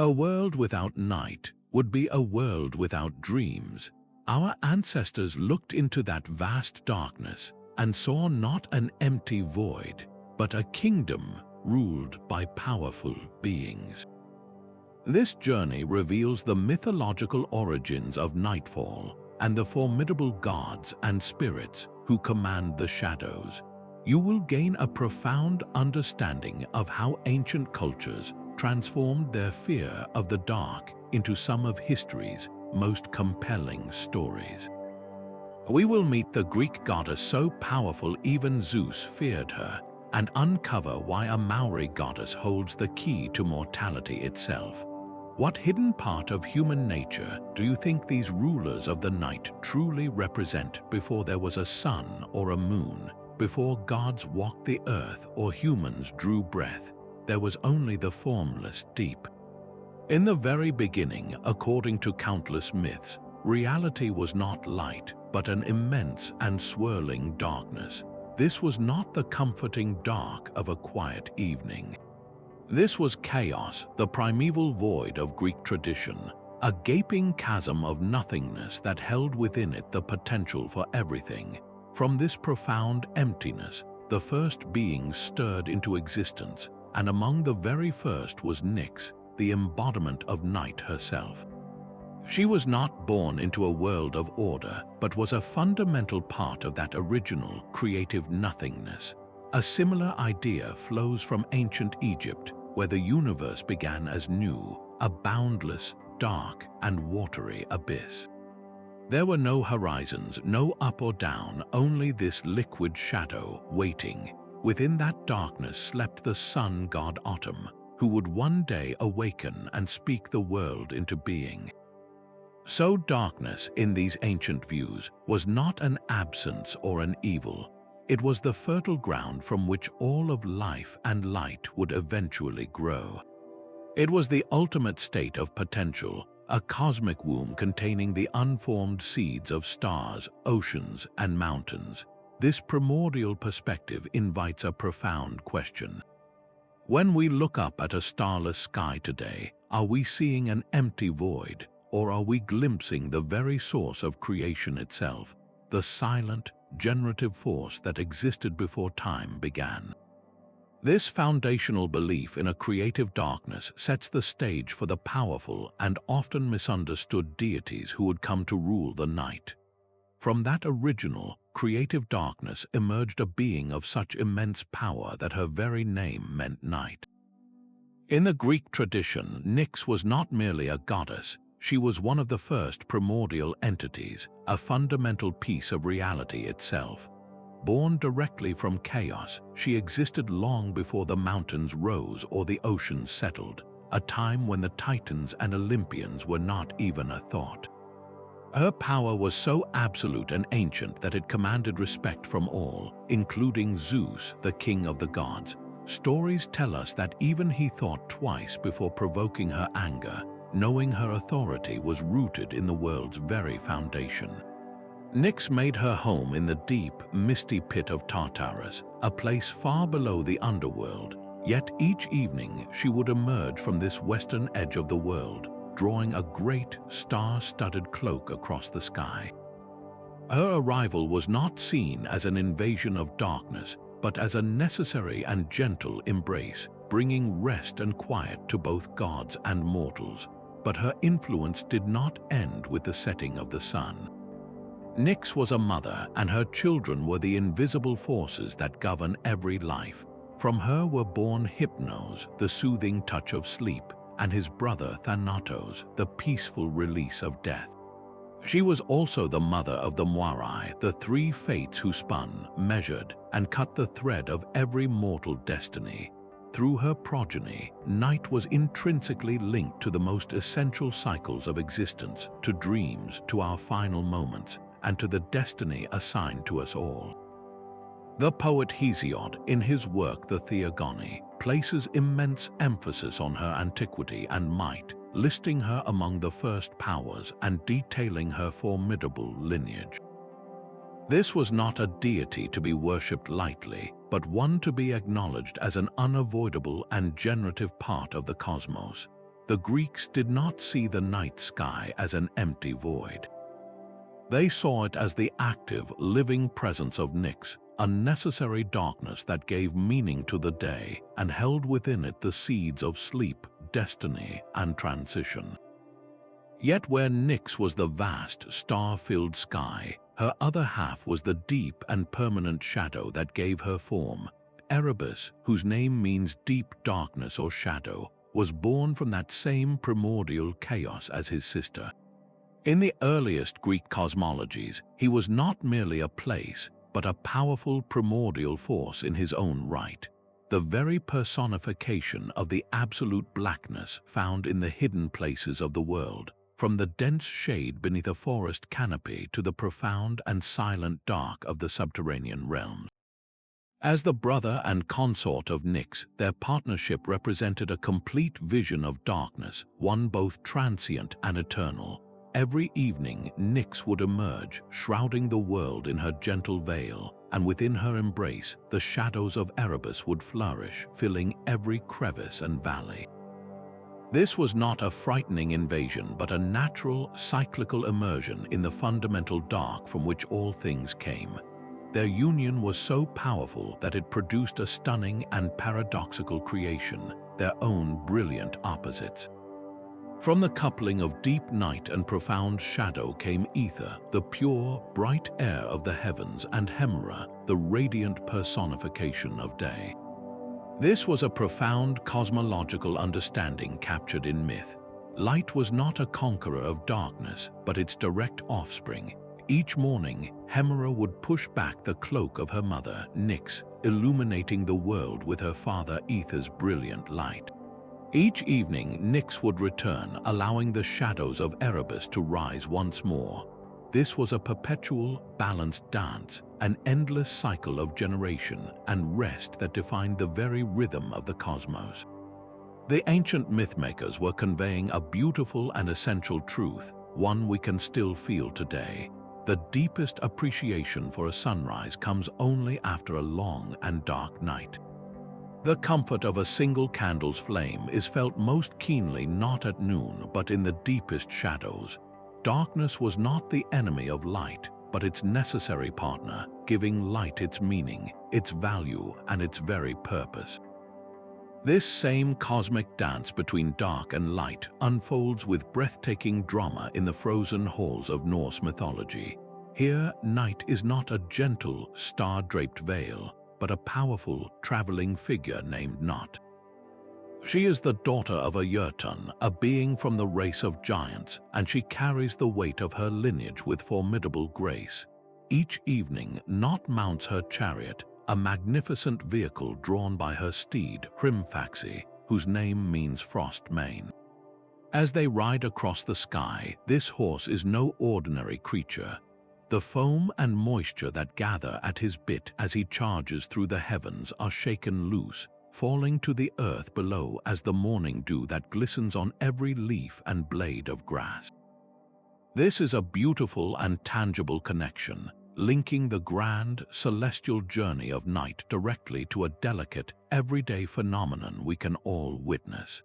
A world without night would be a world without dreams. Our ancestors looked into that vast darkness and saw not an empty void, but a kingdom ruled by powerful beings. This journey reveals the mythological origins of Nightfall and the formidable gods and spirits who command the shadows. You will gain a profound understanding of how ancient cultures transformed their fear of the dark into some of history's most compelling stories. We will meet the Greek goddess so powerful even Zeus feared her, and uncover why a Maori goddess holds the key to mortality itself. What hidden part of human nature do you think these rulers of the night truly represent before there was a sun or a moon, before gods walked the earth or humans drew breath? There was only the formless deep. In the very beginning, according to countless myths, reality was not light, but an immense and swirling darkness. This was not the comforting dark of a quiet evening. This was chaos, the primeval void of Greek tradition, a gaping chasm of nothingness that held within it the potential for everything. From this profound emptiness, the first beings stirred into existence, and among the very first was Nyx, the embodiment of night herself. She was not born into a world of order, but was a fundamental part of that original, creative nothingness. A similar idea flows from ancient Egypt, where the universe began as Nu, a boundless, dark, and watery abyss. There were no horizons, no up or down, only this liquid shadow waiting. Within that darkness slept the sun god Autumn, who would one day awaken and speak the world into being. So darkness, in these ancient views, was not an absence or an evil. It was the fertile ground from which all of life and light would eventually grow. It was the ultimate state of potential, a cosmic womb containing the unformed seeds of stars, oceans, and mountains. This primordial perspective invites a profound question. When we look up at a starless sky today, are we seeing an empty void, or are we glimpsing the very source of creation itself, the silent, generative force that existed before time began? This foundational belief in a creative darkness sets the stage for the powerful and often misunderstood deities who would come to rule the night. From that original, creative darkness emerged a being of such immense power that her very name meant night. In the Greek tradition, Nyx was not merely a goddess. She was one of the first primordial entities, a fundamental piece of reality itself. Born directly from chaos, she existed long before the mountains rose or the oceans settled, a time when the Titans and Olympians were not even a thought. Her power was so absolute and ancient that it commanded respect from all, including Zeus, the king of the gods. Stories tell us that even he thought twice before provoking her anger, knowing her authority was rooted in the world's very foundation. Nyx made her home in the deep, misty pit of Tartarus, a place far below the underworld. Yet each evening she would emerge from this western edge of the world, drawing a great, star-studded cloak across the sky. Her arrival was not seen as an invasion of darkness, but as a necessary and gentle embrace, bringing rest and quiet to both gods and mortals. But her influence did not end with the setting of the sun. Nyx was a mother, and her children were the invisible forces that govern every life. From her were born Hypnos, the soothing touch of sleep, and his brother Thanatos, the peaceful release of death. She was also the mother of the Maori, the three fates who spun, measured, and cut the thread of every mortal destiny. Through her progeny, night was intrinsically linked to the most essential cycles of existence, to dreams, to our final moments, and to the destiny assigned to us all. The poet Hesiod, in his work The Theogony, places immense emphasis on her antiquity and might, listing her among the first powers and detailing her formidable lineage. This was not a deity to be worshipped lightly, but one to be acknowledged as an unavoidable and generative part of the cosmos. the Greeks did not see the night sky as an empty void. They saw it as the active, living presence of Nyx, a necessary darkness that gave meaning to the day and held within it the seeds of sleep, destiny, and transition. Yet where Nyx was the vast, star-filled sky, her other half was the deep and permanent shadow that gave her form. Erebus, whose name means deep darkness or shadow, was born from that same primordial chaos as his sister. In the earliest Greek cosmologies, he was not merely a place, but a powerful primordial force in his own right, the very personification of the absolute blackness found in the hidden places of the world, from the dense shade beneath a forest canopy to the profound and silent dark of the subterranean realms. As the brother and consort of Nyx, their partnership represented a complete vision of darkness, one both transient and eternal. Every evening, Nyx would emerge, shrouding the world in her gentle veil, and within her embrace, the shadows of Erebus would flourish, filling every crevice and valley. This was not a frightening invasion, but a natural, cyclical immersion in the fundamental dark from which all things came. Their union was so powerful that it produced a stunning and paradoxical creation, their own brilliant opposites. From the coupling of deep night and profound shadow came ether, the pure, bright air of the heavens, and Hemera, the radiant personification of day. This was a profound cosmological understanding captured in myth. Light was not a conqueror of darkness, but its direct offspring. Each morning, Hemera would push back the cloak of her mother, Nyx, illuminating the world with her father Ether's brilliant light. Each evening, Nyx would return, allowing the shadows of Erebus to rise once more. This was a perpetual, balanced dance, an endless cycle of generation and rest that defined the very rhythm of the cosmos. The ancient mythmakers were conveying a beautiful and essential truth, one we can still feel today. The deepest appreciation for a sunrise comes only after a long and dark night. The comfort of a single candle's flame is felt most keenly not at noon, but in the deepest shadows. Darkness was not the enemy of light, but its necessary partner, giving light its meaning, its value, and its very purpose. This same cosmic dance between dark and light unfolds with breathtaking drama in the frozen halls of Norse mythology. Here, night is not a gentle, star-draped veil, but a powerful, traveling figure named Nótt. She is the daughter of a Jötun, a being from the race of giants, and she carries the weight of her lineage with formidable grace. Each evening, Nótt mounts her chariot, a magnificent vehicle drawn by her steed, Hrimfaxi, whose name means frost mane. As they ride across the sky, this horse is no ordinary creature. The foam and moisture that gather at his bit as he charges through the heavens are shaken loose, falling to the earth below as the morning dew that glistens on every leaf and blade of grass. This is a beautiful and tangible connection, linking the grand, celestial journey of night directly to a delicate, everyday phenomenon we can all witness.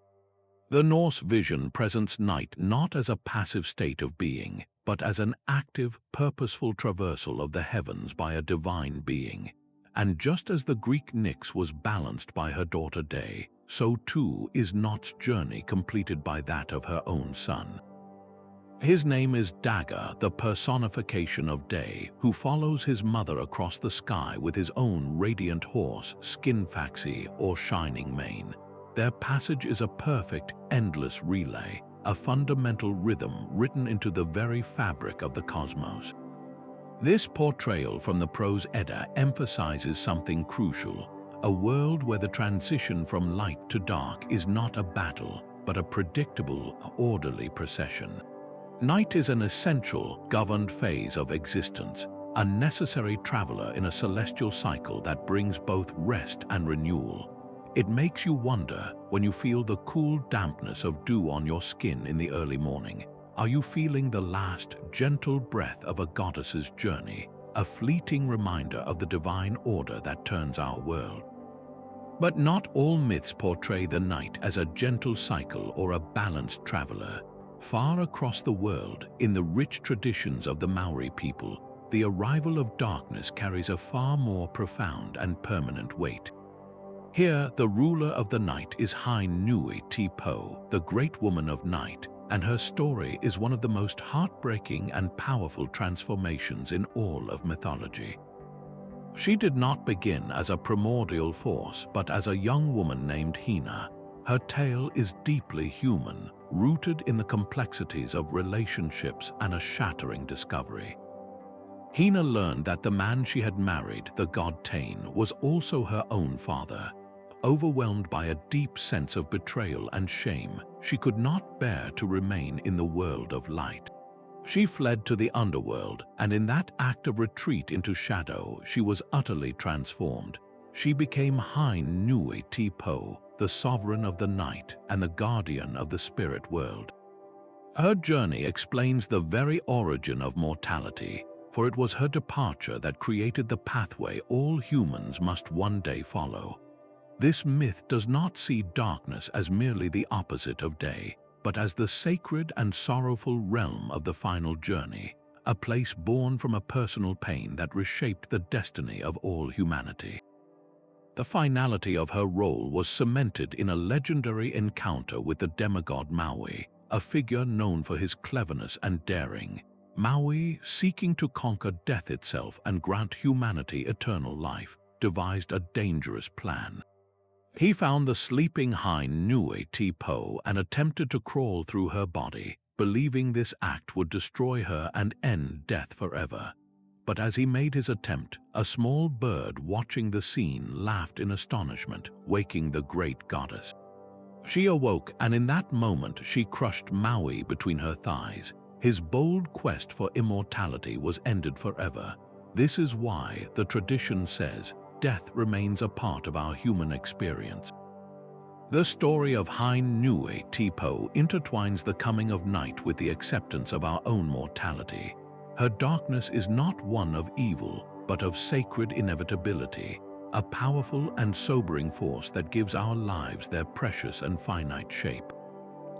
The Norse vision presents night not as a passive state of being, but as an active, purposeful traversal of the heavens by a divine being. And just as the Greek Nyx was balanced by her daughter Day, so too is Nótt's journey completed by that of her own son. His name is Dagger, the personification of Day, who follows his mother across the sky with his own radiant horse, Skinfaxi or Shining Mane. Their passage is a perfect, endless relay, a fundamental rhythm written into the very fabric of the cosmos. This portrayal from the prose Edda emphasizes something crucial, a world where the transition from light to dark is not a battle, but a predictable, orderly procession. Night is an essential, governed phase of existence, a necessary traveler in a celestial cycle that brings both rest and renewal. It makes you wonder when you feel the cool dampness of dew on your skin in the early morning. Are you feeling the last, gentle breath of a goddess's journey, a fleeting reminder of the divine order that turns our world? But not all myths portray the night as a gentle cycle or a balanced traveler. Far across the world, in the rich traditions of the Maori people, the arrival of darkness carries a far more profound and permanent weight. Here, the ruler of the night is Hine-nui-te-pō, the great woman of night, and her story is one of the most heartbreaking and powerful transformations in all of mythology. She did not begin as a primordial force, but as a young woman named Hina. Her tale is deeply human, rooted in the complexities of relationships and a shattering discovery. Hina learned that the man she had married, the god Tain, was also her own father. Overwhelmed by a deep sense of betrayal and shame, she could not bear to remain in the world of light. She fled to the underworld, and in that act of retreat into shadow, she was utterly transformed. She became Hine-nui-te-pō, the sovereign of the night and the guardian of the spirit world. Her journey explains the very origin of mortality, for it was her departure that created the pathway all humans must one day follow. This myth does not see darkness as merely the opposite of day, but as the sacred and sorrowful realm of the final journey, a place born from a personal pain that reshaped the destiny of all humanity. The finality of her role was cemented in a legendary encounter with the demigod Maui, a figure known for his cleverness and daring. Maui, seeking to conquer death itself and grant humanity eternal life, devised a dangerous plan. He found the sleeping Hine-nui-te-pō and attempted to crawl through her body, believing this act would destroy her and end death forever. But as he made his attempt, a small bird watching the scene laughed in astonishment, waking the great goddess. She awoke, and in that moment she crushed Maui between her thighs. His bold quest for immortality was ended forever. This is why the tradition says, death remains a part of our human experience. The story of Hine-nui-te-pō intertwines the coming of night with the acceptance of our own mortality. Her darkness is not one of evil, but of sacred inevitability, a powerful and sobering force that gives our lives their precious and finite shape.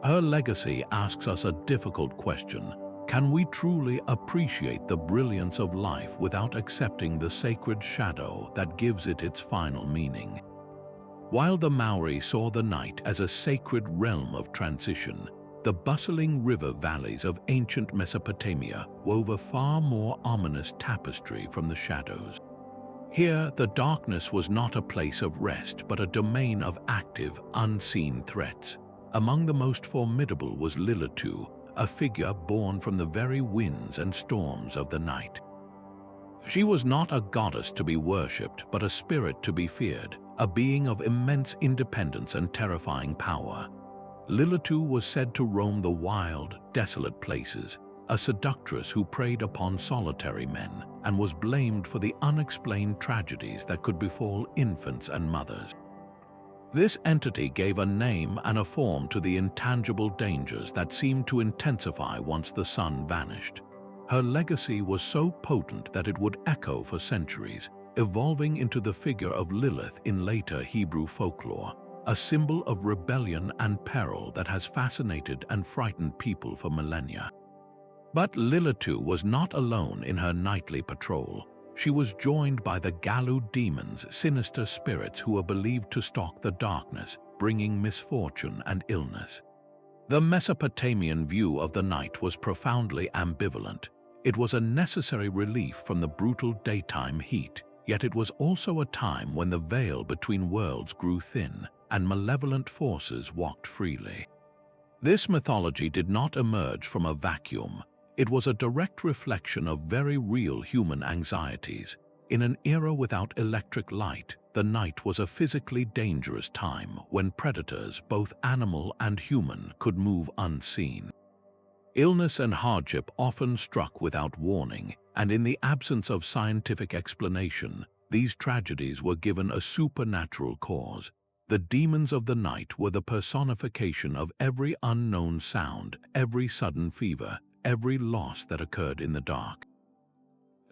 Her legacy asks us a difficult question. Can we truly appreciate the brilliance of life without accepting the sacred shadow that gives it its final meaning? While the Maori saw the night as a sacred realm of transition, the bustling river valleys of ancient Mesopotamia wove a far more ominous tapestry from the shadows. Here, the darkness was not a place of rest, but a domain of active, unseen threats. Among the most formidable was Lilitu, a figure born from the very winds and storms of the night. She was not a goddess to be worshipped, but a spirit to be feared, a being of immense independence and terrifying power. Lilitu was said to roam the wild, desolate places, a seductress who preyed upon solitary men and was blamed for the unexplained tragedies that could befall infants and mothers. This entity gave a name and a form to the intangible dangers that seemed to intensify once the sun vanished. Her legacy was so potent that it would echo for centuries, evolving into the figure of Lilith in later Hebrew folklore, a symbol of rebellion and peril that has fascinated and frightened people for millennia. But Lilitu was not alone in her nightly patrol. She was joined by the Galu demons, sinister spirits who were believed to stalk the darkness, bringing misfortune and illness. The Mesopotamian view of the night was profoundly ambivalent. It was a necessary relief from the brutal daytime heat, yet it was also a time when the veil between worlds grew thin and malevolent forces walked freely. This mythology did not emerge from a vacuum. It was a direct reflection of very real human anxieties. In an era without electric light, the night was a physically dangerous time when predators, both animal and human, could move unseen. Illness and hardship often struck without warning, and in the absence of scientific explanation, these tragedies were given a supernatural cause. The demons of the night were the personification of every unknown sound, every sudden fever, every loss that occurred in the dark.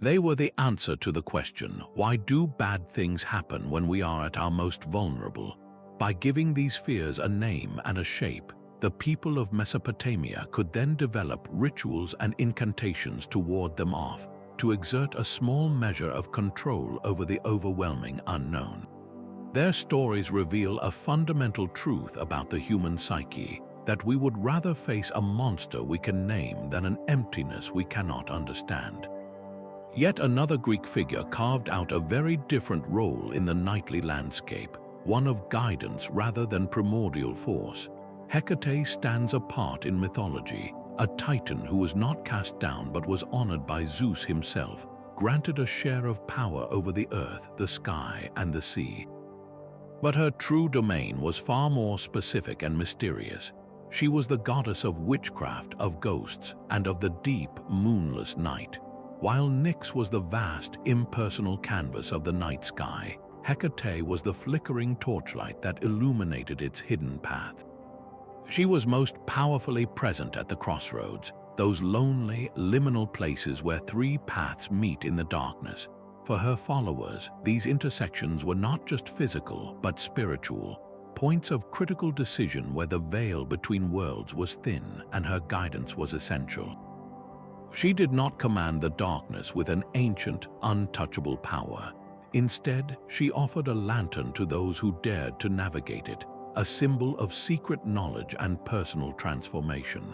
They were the answer to the question, why do bad things happen when we are at our most vulnerable? By giving these fears a name and a shape, the people of Mesopotamia could then develop rituals and incantations to ward them off, to exert a small measure of control over the overwhelming unknown. Their stories reveal a fundamental truth about the human psyche, that we would rather face a monster we can name than an emptiness we cannot understand. Yet another Greek figure carved out a very different role in the nightly landscape, one of guidance rather than primordial force. Hecate stands apart in mythology, a titan who was not cast down but was honored by Zeus himself, granted a share of power over the earth, the sky, and the sea. But her true domain was far more specific and mysterious. She was the goddess of witchcraft, of ghosts, and of the deep, moonless night. While Nyx was the vast, impersonal canvas of the night sky, Hecate was the flickering torchlight that illuminated its hidden path. She was most powerfully present at the crossroads, those lonely, liminal places where three paths meet in the darkness. For her followers, these intersections were not just physical, but spiritual, points of critical decision where the veil between worlds was thin and her guidance was essential. She did not command the darkness with an ancient, untouchable power. Instead, she offered a lantern to those who dared to navigate it, a symbol of secret knowledge and personal transformation.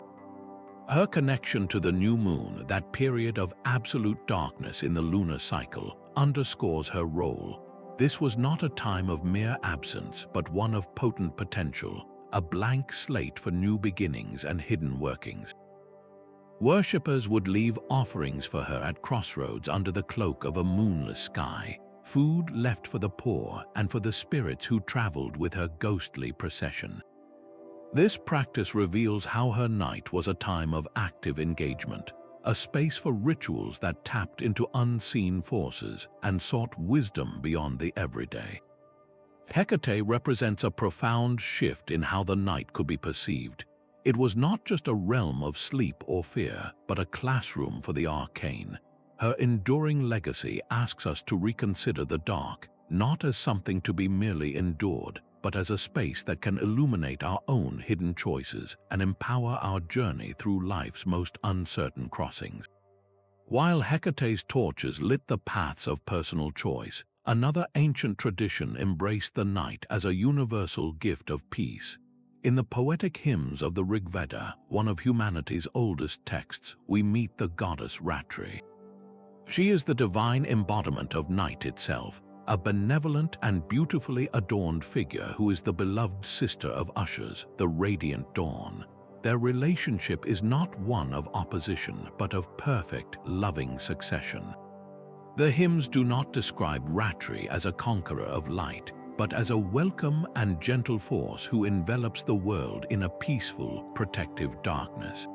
Her connection to the new moon, that period of absolute darkness in the lunar cycle, underscores her role. This was not a time of mere absence, but one of potent potential, a blank slate for new beginnings and hidden workings. Worshippers would leave offerings for her at crossroads under the cloak of a moonless sky, food left for the poor and for the spirits who traveled with her ghostly procession. This practice reveals how her night was a time of active engagement, a space for rituals that tapped into unseen forces and sought wisdom beyond the everyday. Hecate represents a profound shift in how the night could be perceived. It was not just a realm of sleep or fear, but a classroom for the arcane. Her enduring legacy asks us to reconsider the dark, not as something to be merely endured, but as a space that can illuminate our own hidden choices and empower our journey through life's most uncertain crossings. While Hecate's torches lit the paths of personal choice, another ancient tradition embraced the night as a universal gift of peace. In the poetic hymns of the Rig Veda, one of humanity's oldest texts, we meet the goddess Ratri. She is the divine embodiment of night itself, a benevolent and beautifully adorned figure who is the beloved sister of Ushers, the radiant dawn. Their relationship is not one of opposition, but of perfect, loving succession. The hymns do not describe Ratri as a conqueror of light, but as a welcome and gentle force who envelops the world in a peaceful, protective darkness.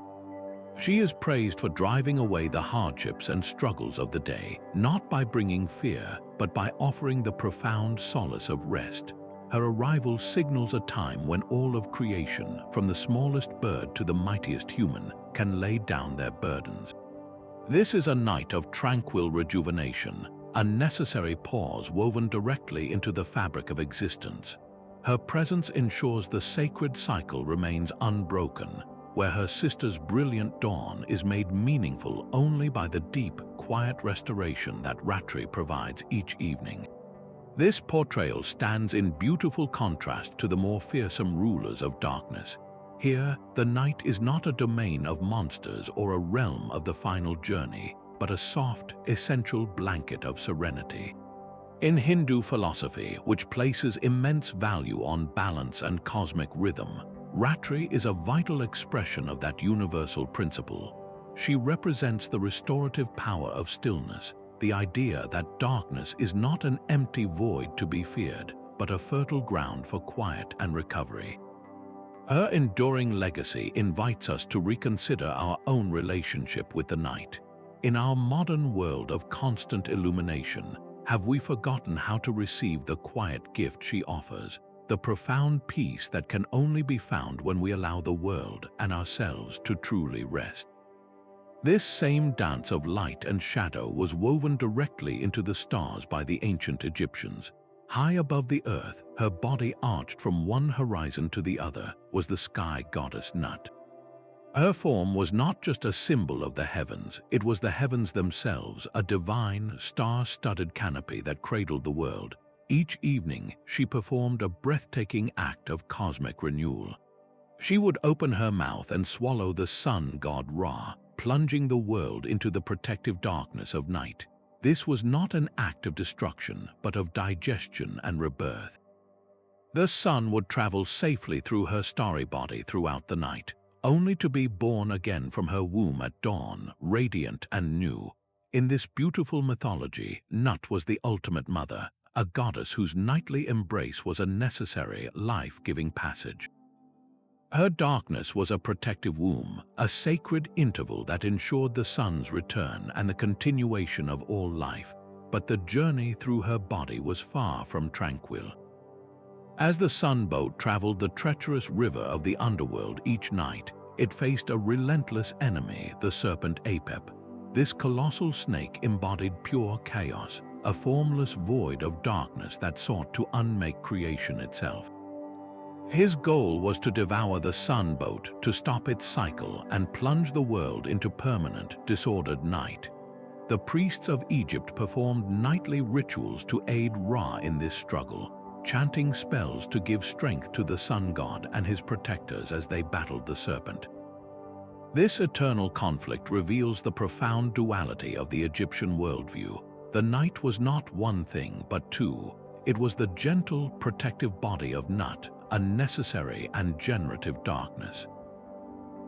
She is praised for driving away the hardships and struggles of the day, not by bringing fear, but by offering the profound solace of rest. Her arrival signals a time when all of creation, from the smallest bird to the mightiest human, can lay down their burdens. This is a night of tranquil rejuvenation, a necessary pause woven directly into the fabric of existence. Her presence ensures the sacred cycle remains unbroken, where her sister's brilliant dawn is made meaningful only by the deep, quiet restoration that Ratri provides each evening. This portrayal stands in beautiful contrast to the more fearsome rulers of darkness. Here, the night is not a domain of monsters or a realm of the final journey, but a soft, essential blanket of serenity. In Hindu philosophy, which places immense value on balance and cosmic rhythm, Ratri is a vital expression of that universal principle. She represents the restorative power of stillness, the idea that darkness is not an empty void to be feared, but a fertile ground for quiet and recovery. Her enduring legacy invites us to reconsider our own relationship with the night. In our modern world of constant illumination, have we forgotten how to receive the quiet gift she offers, the profound peace that can only be found when we allow the world and ourselves to truly rest? This same dance of light and shadow was woven directly into the stars by the ancient Egyptians. High above the earth, her body arched from one horizon to the other, was the sky goddess Nótt. Her form was not just a symbol of the heavens, it was the heavens themselves, a divine, star-studded canopy that cradled the world. Each evening, she performed a breathtaking act of cosmic renewal. She would open her mouth and swallow the sun god Ra, plunging the world into the protective darkness of night. This was not an act of destruction, but of digestion and rebirth. The sun would travel safely through her starry body throughout the night, only to be born again from her womb at dawn, radiant and new. In this beautiful mythology, Nótt was the ultimate mother, a goddess whose nightly embrace was a necessary, life-giving passage. Her darkness was a protective womb, a sacred interval that ensured the sun's return and the continuation of all life, but the journey through her body was far from tranquil. As the sun boat traveled the treacherous river of the underworld each night, it faced a relentless enemy, the serpent Apep. This colossal snake embodied pure chaos, a formless void of darkness that sought to unmake creation itself. His goal was to devour the sun boat, to stop its cycle and plunge the world into permanent, disordered night. The priests of Egypt performed nightly rituals to aid Ra in this struggle, chanting spells to give strength to the sun god and his protectors as they battled the serpent. This eternal conflict reveals the profound duality of the Egyptian worldview. The night was not one thing, but two. It was the gentle, protective body of Nótt, a necessary and generative darkness.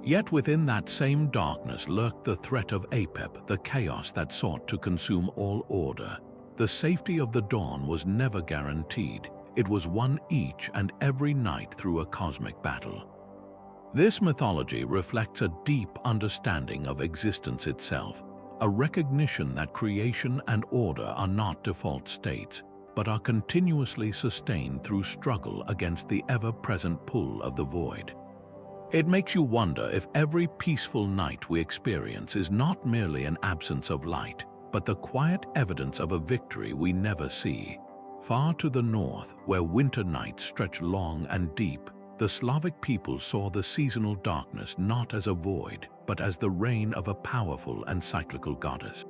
Yet within that same darkness lurked the threat of Apep, the chaos that sought to consume all order. The safety of the dawn was never guaranteed. It was won each and every night through a cosmic battle. This mythology reflects a deep understanding of existence itself, a recognition that creation and order are not default states, but are continuously sustained through struggle against the ever-present pull of the void. It makes you wonder if every peaceful night we experience is not merely an absence of light, but the quiet evidence of a victory we never see. Far to the north, where winter nights stretch long and deep, the Slavic people saw the seasonal darkness not as a void, but as the reign of a powerful and cyclical goddess.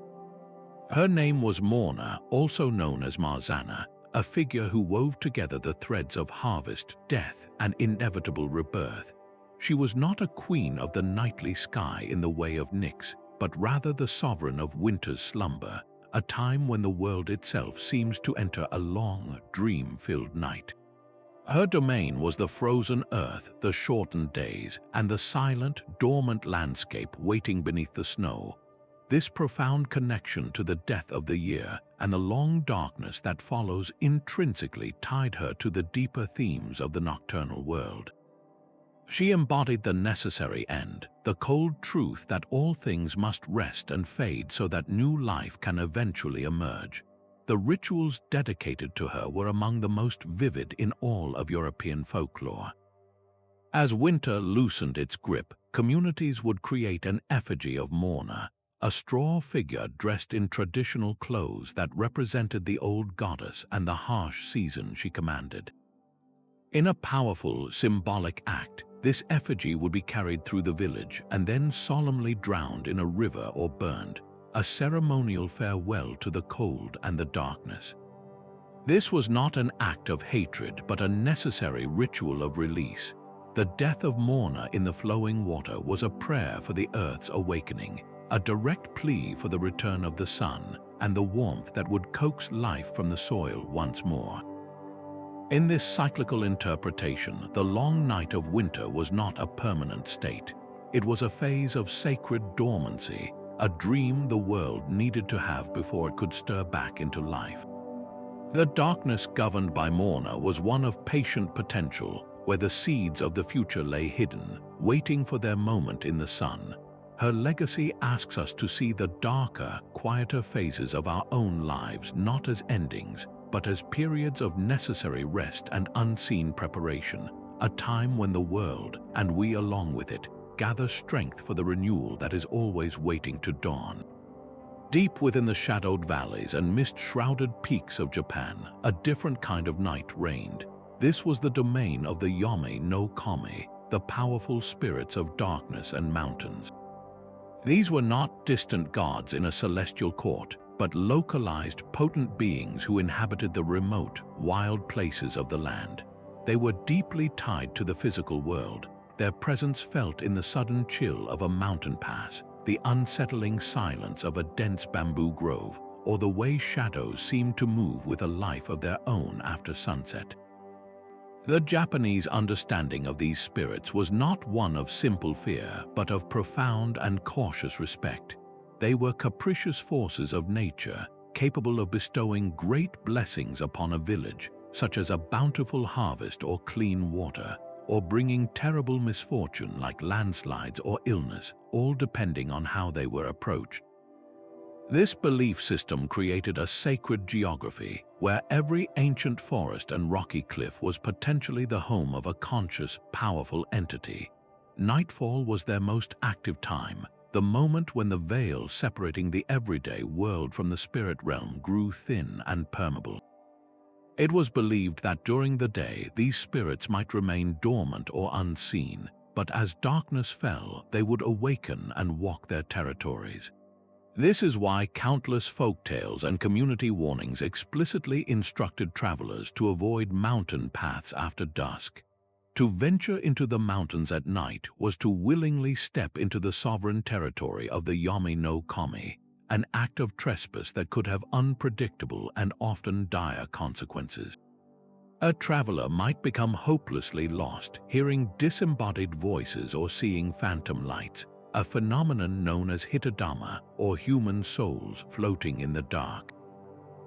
Her name was Morana, also known as Marzana, a figure who wove together the threads of harvest, death, and inevitable rebirth. She was not a queen of the nightly sky in the way of Nyx, but rather the sovereign of winter's slumber, a time when the world itself seems to enter a long, dream-filled night. Her domain was the frozen earth, the shortened days, and the silent, dormant landscape waiting beneath the snow. This profound connection to the death of the year and the long darkness that follows intrinsically tied her to the deeper themes of the nocturnal world. She embodied the necessary end, the cold truth that all things must rest and fade so that new life can eventually emerge. The rituals dedicated to her were among the most vivid in all of European folklore. As winter loosened its grip, communities would create an effigy of Morana, a straw figure dressed in traditional clothes that represented the old goddess and the harsh season she commanded. In a powerful, symbolic act, this effigy would be carried through the village and then solemnly drowned in a river or burned, a ceremonial farewell to the cold and the darkness. This was not an act of hatred, but a necessary ritual of release. The death of Morana in the flowing water was a prayer for the earth's awakening, a direct plea for the return of the sun and the warmth that would coax life from the soil once more. In this cyclical interpretation, the long night of winter was not a permanent state. It was a phase of sacred dormancy, a dream the world needed to have before it could stir back into life. The darkness governed by Morana was one of patient potential, where the seeds of the future lay hidden, waiting for their moment in the sun. Her legacy asks us to see the darker, quieter phases of our own lives not as endings, but as periods of necessary rest and unseen preparation, a time when the world, and we along with it, gather strength for the renewal that is always waiting to dawn. Deep within the shadowed valleys and mist-shrouded peaks of Japan, a different kind of night reigned. This was the domain of the Yami-no-Kami, the powerful spirits of darkness and mountains. These were not distant gods in a celestial court, but localized, potent beings who inhabited the remote, wild places of the land. They were deeply tied to the physical world, their presence felt in the sudden chill of a mountain pass, the unsettling silence of a dense bamboo grove, or the way shadows seemed to move with a life of their own after sunset. The Japanese understanding of these spirits was not one of simple fear, but of profound and cautious respect. They were capricious forces of nature, capable of bestowing great blessings upon a village, such as a bountiful harvest or clean water, or bringing terrible misfortune like landslides or illness, all depending on how they were approached. This belief system created a sacred geography where every ancient forest and rocky cliff was potentially the home of a conscious, powerful entity. Nightfall was their most active time, the moment when the veil separating the everyday world from the spirit realm grew thin and permeable. It was believed that during the day these spirits might remain dormant or unseen, but as darkness fell, they would awaken and walk their territories. This is why countless folktales and community warnings explicitly instructed travelers to avoid mountain paths after dusk. To venture into the mountains at night was to willingly step into the sovereign territory of the Yami-no-Kami, an act of trespass that could have unpredictable and often dire consequences. A traveler might become hopelessly lost, hearing disembodied voices or seeing phantom lights, a phenomenon known as hitodama, or human souls floating in the dark.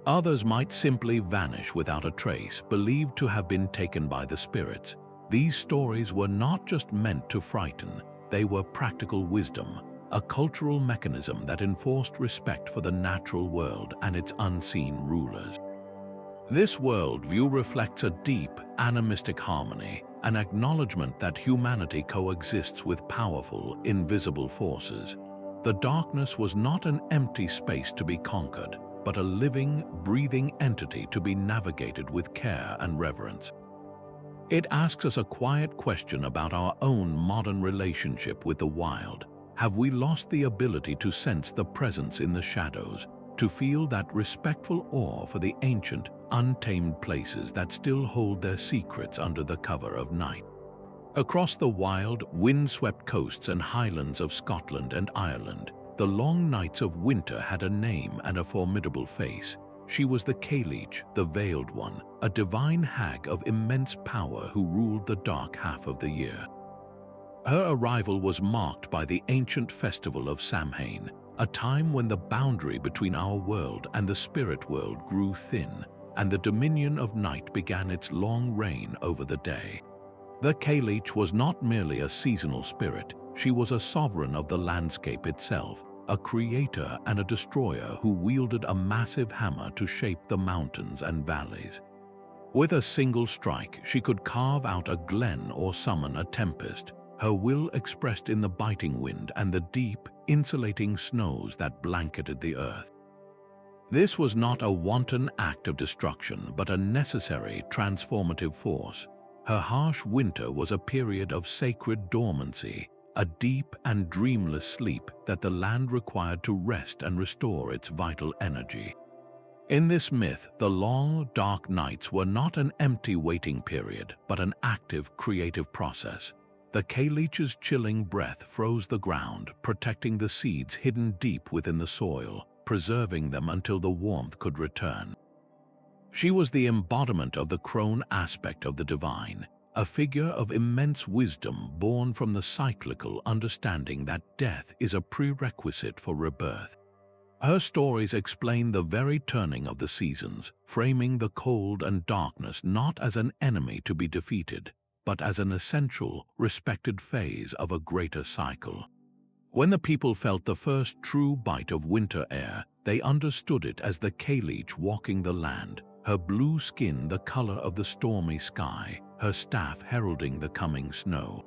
Others might simply vanish without a trace, believed to have been taken by the spirits. These stories were not just meant to frighten, they were practical wisdom, a cultural mechanism that enforced respect for the natural world and its unseen rulers. This worldview reflects a deep, animistic harmony, an acknowledgement that humanity coexists with powerful, invisible forces. The darkness was not an empty space to be conquered, but a living, breathing entity to be navigated with care and reverence. It asks us a quiet question about our own modern relationship with the wild. Have we lost the ability to sense the presence in the shadows, to feel that respectful awe for the ancient, untamed places that still hold their secrets under the cover of night? Across the wild, wind-swept coasts and highlands of Scotland and Ireland, the long nights of winter had a name and a formidable face. She was the Kaleach, the Veiled One, a divine hag of immense power who ruled the dark half of the year. Her arrival was marked by the ancient festival of Samhain, a time when the boundary between our world and the spirit world grew thin, and the dominion of night began its long reign over the day. The Kaleach was not merely a seasonal spirit, she was a sovereign of the landscape itself, a creator and a destroyer who wielded a massive hammer to shape the mountains and valleys. With a single strike, she could carve out a glen or summon a tempest, her will expressed in the biting wind and the deep, insulating snows that blanketed the earth. This was not a wanton act of destruction, but a necessary transformative force. Her harsh winter was a period of sacred dormancy, a deep and dreamless sleep that the land required to rest and restore its vital energy. In this myth, the long, dark nights were not an empty waiting period, but an active, creative process. The Kaleach's chilling breath froze the ground, protecting the seeds hidden deep within the soil, preserving them until the warmth could return. She was the embodiment of the crone aspect of the divine, a figure of immense wisdom born from the cyclical understanding that death is a prerequisite for rebirth. Her stories explain the very turning of the seasons, framing the cold and darkness not as an enemy to be defeated, but as an essential, respected phase of a greater cycle. When the people felt the first true bite of winter air, they understood it as the Kaleach walking the land, her blue skin the color of the stormy sky, her staff heralding the coming snow.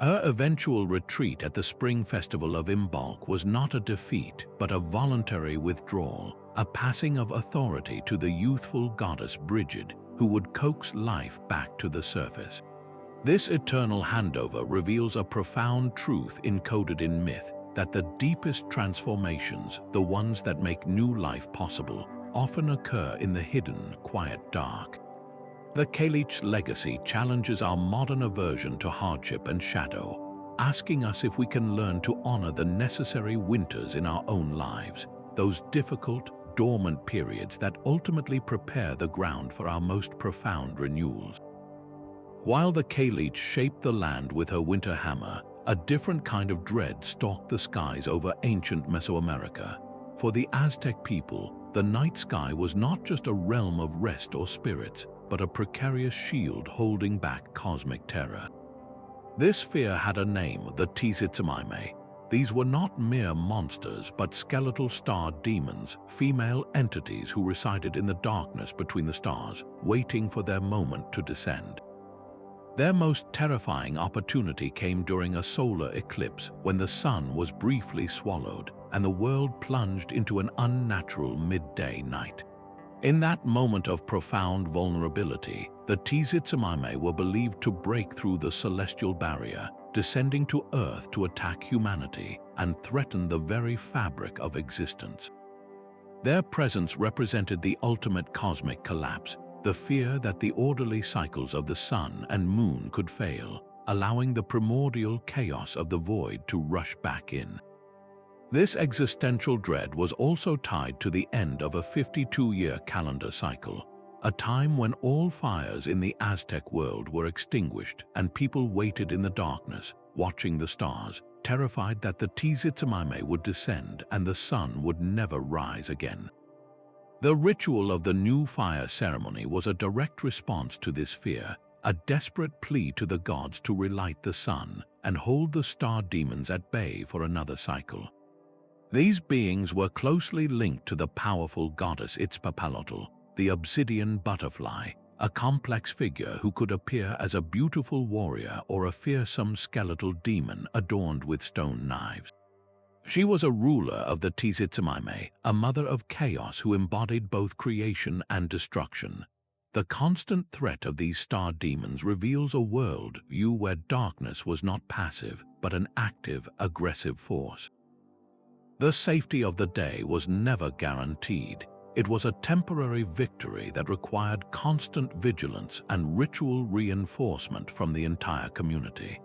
Her eventual retreat at the spring festival of Imbolc was not a defeat, but a voluntary withdrawal, a passing of authority to the youthful goddess Brigid, who would coax life back to the surface. This eternal handover reveals a profound truth encoded in myth, that the deepest transformations, the ones that make new life possible, often occur in the hidden, quiet dark. The Kalich's legacy challenges our modern aversion to hardship and shadow, asking us if we can learn to honor the necessary winters in our own lives, those difficult, dormant periods that ultimately prepare the ground for our most profound renewals. While the Kalich shaped the land with her winter hammer, a different kind of dread stalked the skies over ancient Mesoamerica. For the Aztec people, the night sky was not just a realm of rest or spirits, but a precarious shield holding back cosmic terror. This fear had a name, the Tzitzimaime. These were not mere monsters, but skeletal star demons, female entities who resided in the darkness between the stars, waiting for their moment to descend. Their most terrifying opportunity came during a solar eclipse when the sun was briefly swallowed and the world plunged into an unnatural midday night. In that moment of profound vulnerability, the Tzitzimaime were believed to break through the celestial barrier, descending to Earth to attack humanity and threaten the very fabric of existence. Their presence represented the ultimate cosmic collapse, the fear that the orderly cycles of the sun and moon could fail, allowing the primordial chaos of the void to rush back in. This existential dread was also tied to the end of a 52-year calendar cycle, a time when all fires in the Aztec world were extinguished and people waited in the darkness, watching the stars, terrified that the Tzitzimaime would descend and the sun would never rise again. The ritual of the new fire ceremony was a direct response to this fear, a desperate plea to the gods to relight the sun and hold the star demons at bay for another cycle. These beings were closely linked to the powerful goddess Itzpapalotl, the obsidian butterfly, a complex figure who could appear as a beautiful warrior or a fearsome skeletal demon adorned with stone knives. She was a ruler of the Tzitzimaime, a mother of chaos who embodied both creation and destruction. The constant threat of these star demons reveals a world view where darkness was not passive, but an active, aggressive force. The safety of the day was never guaranteed. It was a temporary victory that required constant vigilance and ritual reinforcement from the entire community.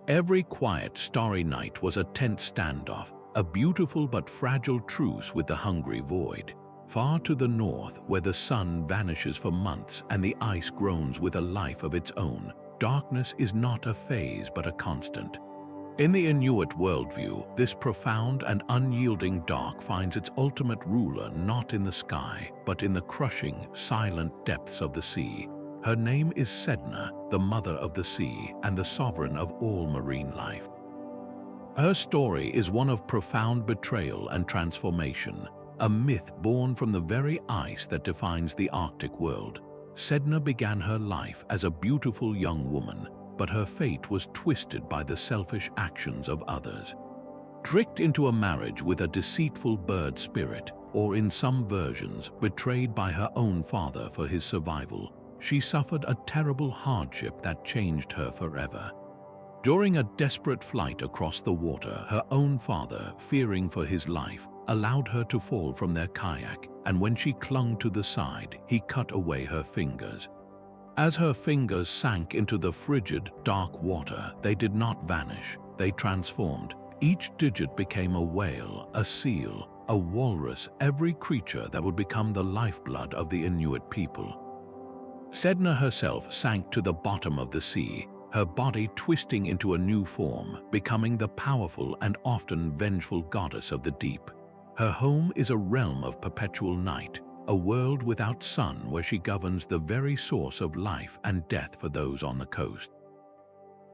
Every quiet, starry night was a tense standoff, a beautiful but fragile truce with the hungry void. Far to the north, where the sun vanishes for months and the ice groans with a life of its own, darkness is not a phase but a constant. In the Inuit worldview, this profound and unyielding dark finds its ultimate ruler not in the sky, but in the crushing, silent depths of the sea. Her name is Sedna, the mother of the sea and the sovereign of all marine life. Her story is one of profound betrayal and transformation, a myth born from the very ice that defines the Arctic world. Sedna began her life as a beautiful young woman, but her fate was twisted by the selfish actions of others. Tricked into a marriage with a deceitful bird spirit, or in some versions, betrayed by her own father for his survival, she suffered a terrible hardship that changed her forever. During a desperate flight across the water, her own father, fearing for his life, allowed her to fall from their kayak, and when she clung to the side, he cut away her fingers. As her fingers sank into the frigid, dark water, they did not vanish, they transformed. Each digit became a whale, a seal, a walrus, every creature that would become the lifeblood of the Inuit people. Sedna herself sank to the bottom of the sea, her body twisting into a new form, becoming the powerful and often vengeful goddess of the deep. Her home is a realm of perpetual night, a world without sun where she governs the very source of life and death for those on the coast.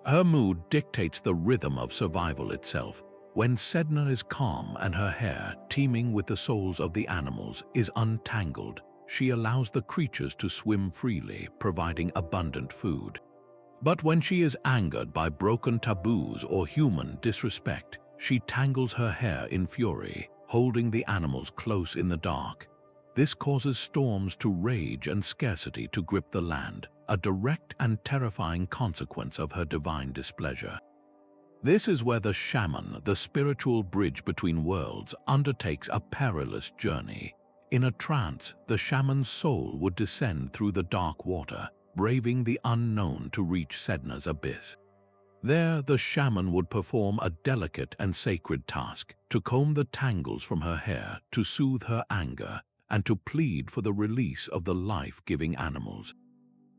Her mood dictates the rhythm of survival itself. When Sedna is calm and her hair, teeming with the souls of the animals, is untangled, she allows the creatures to swim freely, providing abundant food. But when she is angered by broken taboos or human disrespect, she tangles her hair in fury, holding the animals close in the dark. This causes storms to rage and scarcity to grip the land, a direct and terrifying consequence of her divine displeasure. This is where the shaman, the spiritual bridge between worlds, undertakes a perilous journey. In a trance, the shaman's soul would descend through the dark water, braving the unknown to reach Sedna's abyss. There, the shaman would perform a delicate and sacred task, to comb the tangles from her hair, to soothe her anger, and to plead for the release of the life-giving animals.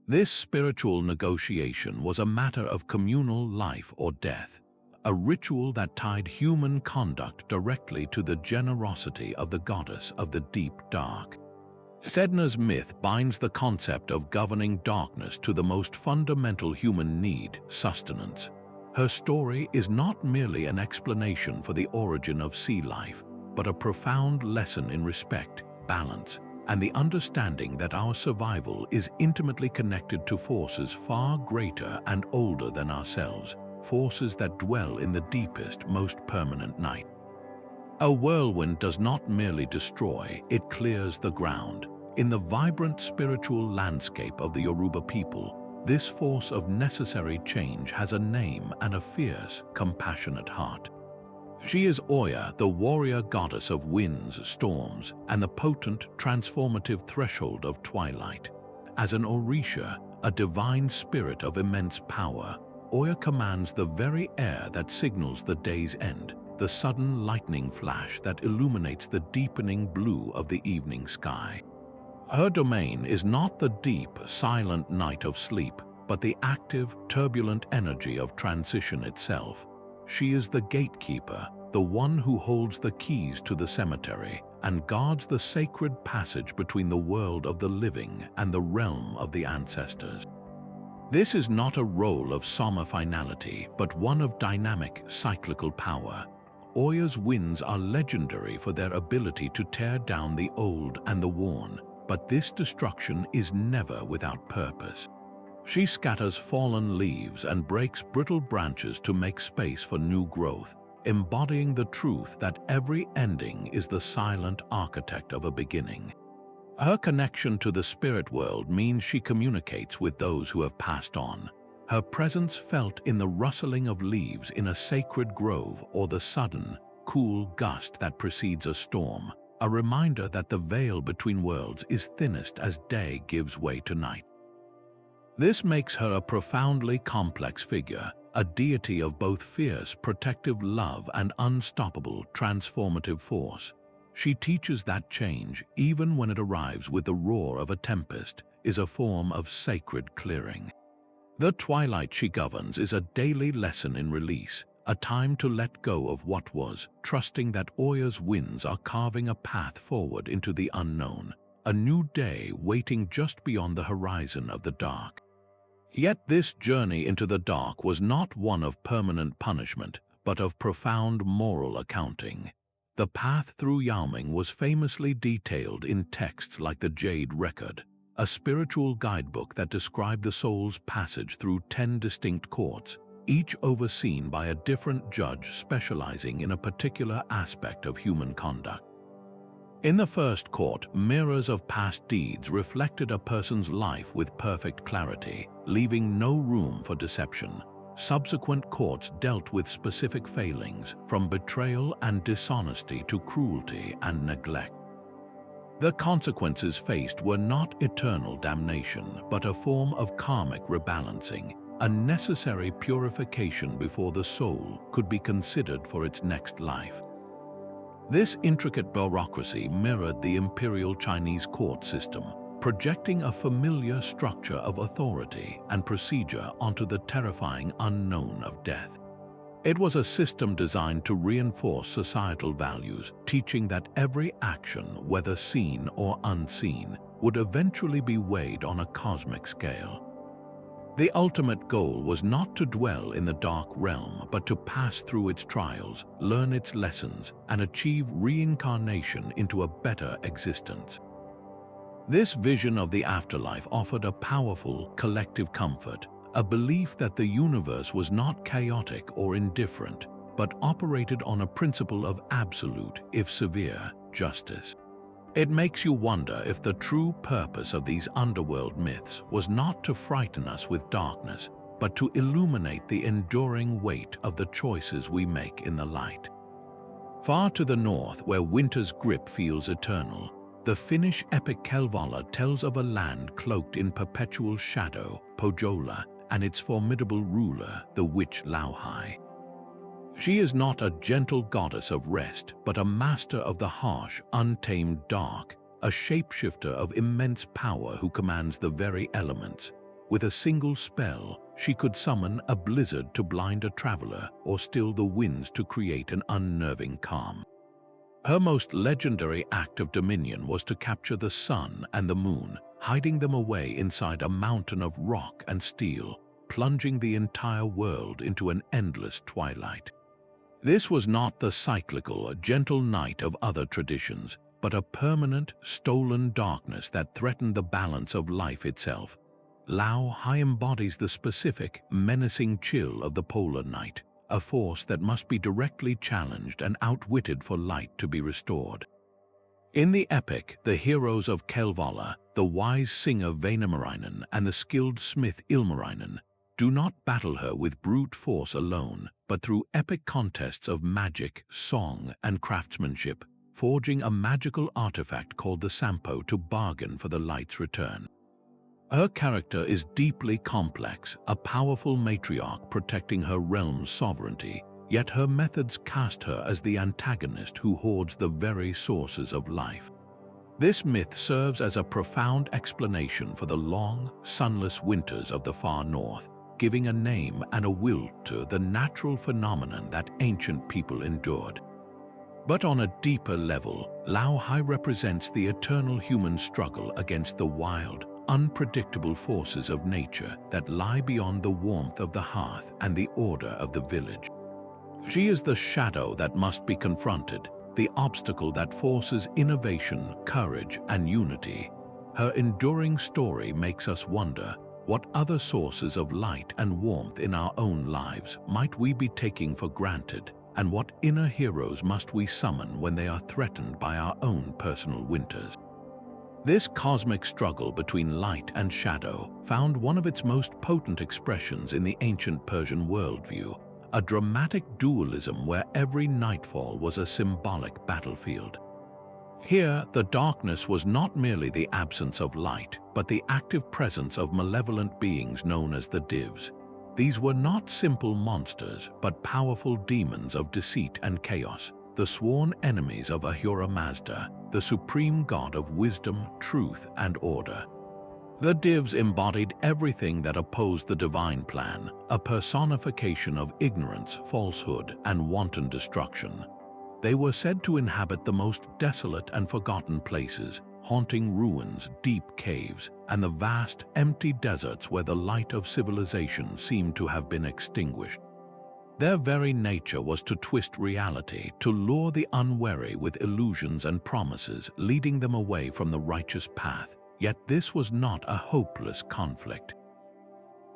This spiritual negotiation was a matter of communal life or death, a ritual that tied human conduct directly to the generosity of the goddess of the deep dark. Sedna's myth binds the concept of governing darkness to the most fundamental human need, sustenance. Her story is not merely an explanation for the origin of sea life, but a profound lesson in respect, balance, and the understanding that our survival is intimately connected to forces far greater and older than ourselves, forces that dwell in the deepest, most permanent night. A whirlwind does not merely destroy, it clears the ground. In the vibrant spiritual landscape of the Yoruba people, this force of necessary change has a name and a fierce, compassionate heart. She is Oya, the warrior goddess of winds, storms, and the potent, transformative threshold of twilight. As an Orisha, a divine spirit of immense power, Oya commands the very air that signals the day's end, the sudden lightning flash that illuminates the deepening blue of the evening sky. Her domain is not the deep, silent night of sleep, but the active, turbulent energy of transition itself. She is the gatekeeper, the one who holds the keys to the cemetery and guards the sacred passage between the world of the living and the realm of the ancestors. This is not a role of somber finality, but one of dynamic, cyclical power. Oya's winds are legendary for their ability to tear down the old and the worn, but this destruction is never without purpose. She scatters fallen leaves and breaks brittle branches to make space for new growth, embodying the truth that every ending is the silent architect of a beginning. Her connection to the spirit world means she communicates with those who have passed on. Her presence felt in the rustling of leaves in a sacred grove or the sudden, cool gust that precedes a storm, a reminder that the veil between worlds is thinnest as day gives way to night. This makes her a profoundly complex figure, a deity of both fierce, protective love and unstoppable, transformative force. She teaches that change, even when it arrives with the roar of a tempest, is a form of sacred clearing. The twilight she governs is a daily lesson in release, a time to let go of what was, trusting that Oya's winds are carving a path forward into the unknown, a new day waiting just beyond the horizon of the dark. Yet this journey into the dark was not one of permanent punishment, but of profound moral accounting. The path through Yaoming was famously detailed in texts like the Jade Record, a spiritual guidebook that described the soul's passage through 10 distinct courts, each overseen by a different judge specializing in a particular aspect of human conduct. In the first court, mirrors of past deeds reflected a person's life with perfect clarity, leaving no room for deception. Subsequent courts dealt with specific failings, from betrayal and dishonesty to cruelty and neglect. The consequences faced were not eternal damnation, but a form of karmic rebalancing, a necessary purification before the soul could be considered for its next life. This intricate bureaucracy mirrored the imperial Chinese court system, projecting a familiar structure of authority and procedure onto the terrifying unknown of death. It was a system designed to reinforce societal values, teaching that every action, whether seen or unseen, would eventually be weighed on a cosmic scale. The ultimate goal was not to dwell in the dark realm, but to pass through its trials, learn its lessons, and achieve reincarnation into a better existence. This vision of the afterlife offered a powerful, collective comfort, a belief that the universe was not chaotic or indifferent, but operated on a principle of absolute, if severe, justice. It makes you wonder if the true purpose of these underworld myths was not to frighten us with darkness, but to illuminate the enduring weight of the choices we make in the light. Far to the north, where winter's grip feels eternal, the Finnish epic Kalevala tells of a land cloaked in perpetual shadow, Pohjola, and its formidable ruler, the witch Louhi. She is not a gentle goddess of rest, but a master of the harsh, untamed dark, a shapeshifter of immense power who commands the very elements. With a single spell, she could summon a blizzard to blind a traveler or still the winds to create an unnerving calm. Her most legendary act of dominion was to capture the sun and the moon, hiding them away inside a mountain of rock and steel, plunging the entire world into an endless twilight. This was not the cyclical, gentle night of other traditions, but a permanent, stolen darkness that threatened the balance of life itself. Louhi embodies the specific, menacing chill of the polar night, a force that must be directly challenged and outwitted for light to be restored. In the epic, the heroes of Kalevala, the wise singer Väinämöinen and the skilled smith Ilmarinen, do not battle her with brute force alone, but through epic contests of magic, song, and craftsmanship, forging a magical artifact called the Sampo to bargain for the light's return. Her character is deeply complex, a powerful matriarch protecting her realm's sovereignty, yet her methods cast her as the antagonist who hoards the very sources of life. This myth serves as a profound explanation for the long, sunless winters of the far north, giving a name and a will to the natural phenomenon that ancient people endured. But on a deeper level, Louhi represents the eternal human struggle against the wild, unpredictable forces of nature that lie beyond the warmth of the hearth and the order of the village. She is the shadow that must be confronted, the obstacle that forces innovation, courage, and unity. Her enduring story makes us wonder, what other sources of light and warmth in our own lives might we be taking for granted, and what inner heroes must we summon when they are threatened by our own personal winters? This cosmic struggle between light and shadow found one of its most potent expressions in the ancient Persian worldview, a dramatic dualism where every nightfall was a symbolic battlefield. Here, the darkness was not merely the absence of light, but the active presence of malevolent beings known as the divs. These were not simple monsters, but powerful demons of deceit and chaos, the sworn enemies of Ahura Mazda, the supreme god of wisdom, truth, and order. The divs embodied everything that opposed the divine plan, a personification of ignorance, falsehood, and wanton destruction. They were said to inhabit the most desolate and forgotten places, haunting ruins, deep caves, and the vast, empty deserts where the light of civilization seemed to have been extinguished. Their very nature was to twist reality, to lure the unwary with illusions and promises, leading them away from the righteous path. Yet this was not a hopeless conflict.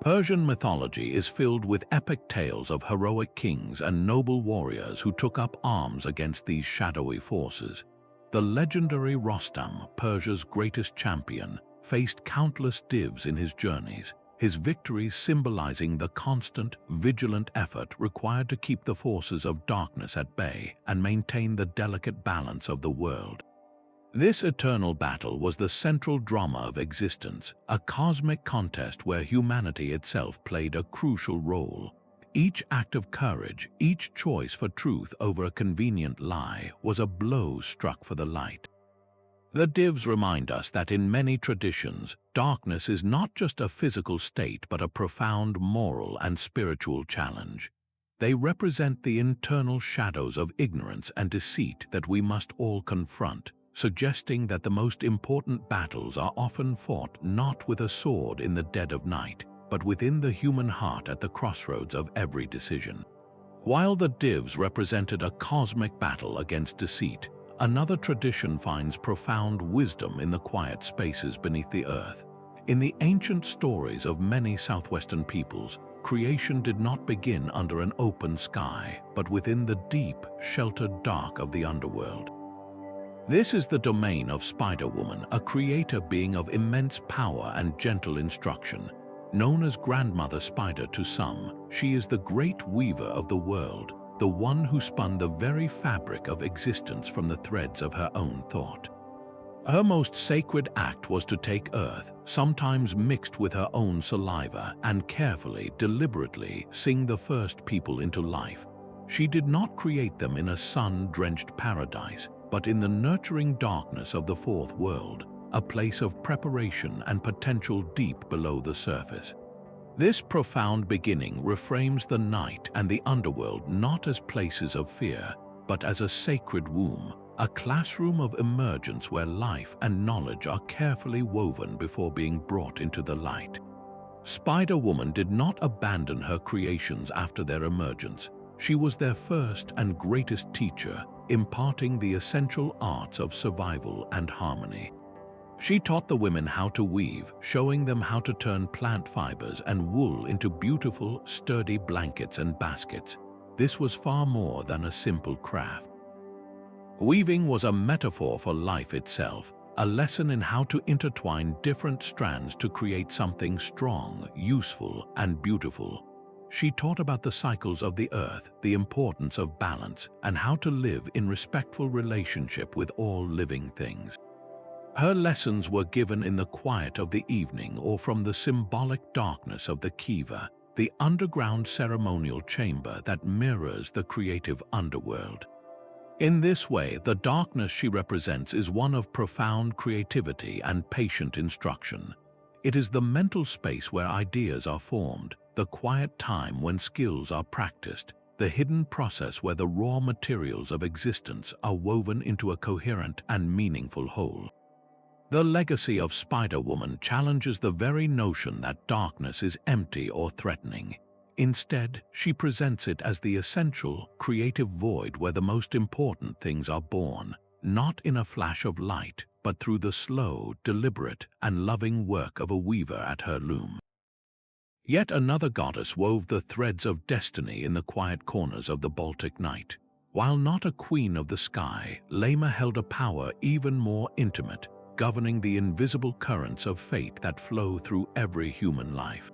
Persian mythology is filled with epic tales of heroic kings and noble warriors who took up arms against these shadowy forces. The legendary Rostam, Persia's greatest champion, faced countless divs in his journeys, his victories symbolizing the constant, vigilant effort required to keep the forces of darkness at bay and maintain the delicate balance of the world. This eternal battle was the central drama of existence, a cosmic contest where humanity itself played a crucial role. Each act of courage, each choice for truth over a convenient lie, was a blow struck for the light. The divs remind us that in many traditions, darkness is not just a physical state but a profound moral and spiritual challenge. They represent the internal shadows of ignorance and deceit that we must all confront, suggesting that the most important battles are often fought not with a sword in the dead of night, but within the human heart at the crossroads of every decision. While the divs represented a cosmic battle against deceit, another tradition finds profound wisdom in the quiet spaces beneath the earth. In the ancient stories of many southwestern peoples, creation did not begin under an open sky, but within the deep, sheltered dark of the underworld. This is the domain of Spider-Woman, a creator being of immense power and gentle instruction. Known as Grandmother Spider to some, she is the great weaver of the world, the one who spun the very fabric of existence from the threads of her own thought. Her most sacred act was to take earth, sometimes mixed with her own saliva, and carefully, deliberately sing the first people into life. She did not create them in a sun-drenched paradise, but in the nurturing darkness of the fourth world, a place of preparation and potential deep below the surface. This profound beginning reframes the night and the underworld not as places of fear, but as a sacred womb, a classroom of emergence where life and knowledge are carefully woven before being brought into the light. Spider-Woman did not abandon her creations after their emergence. She was their first and greatest teacher, imparting the essential arts of survival and harmony. She taught the women how to weave, showing them how to turn plant fibers and wool into beautiful, sturdy blankets and baskets. This was far more than a simple craft. Weaving was a metaphor for life itself, a lesson in how to intertwine different strands to create something strong, useful, and beautiful. She taught about the cycles of the earth, the importance of balance, and how to live in respectful relationship with all living things. Her lessons were given in the quiet of the evening or from the symbolic darkness of the kiva, the underground ceremonial chamber that mirrors the creative underworld. In this way, the darkness she represents is one of profound creativity and patient instruction. It is the mental space where ideas are formed, the quiet time when skills are practiced, the hidden process where the raw materials of existence are woven into a coherent and meaningful whole. The legacy of Spider-Woman challenges the very notion that darkness is empty or threatening. Instead, she presents it as the essential, creative void where the most important things are born, not in a flash of light, but through the slow, deliberate, and loving work of a weaver at her loom. Yet another goddess wove the threads of destiny in the quiet corners of the Baltic night. While not a queen of the sky, Lema held a power even more intimate, governing the invisible currents of fate that flow through every human life.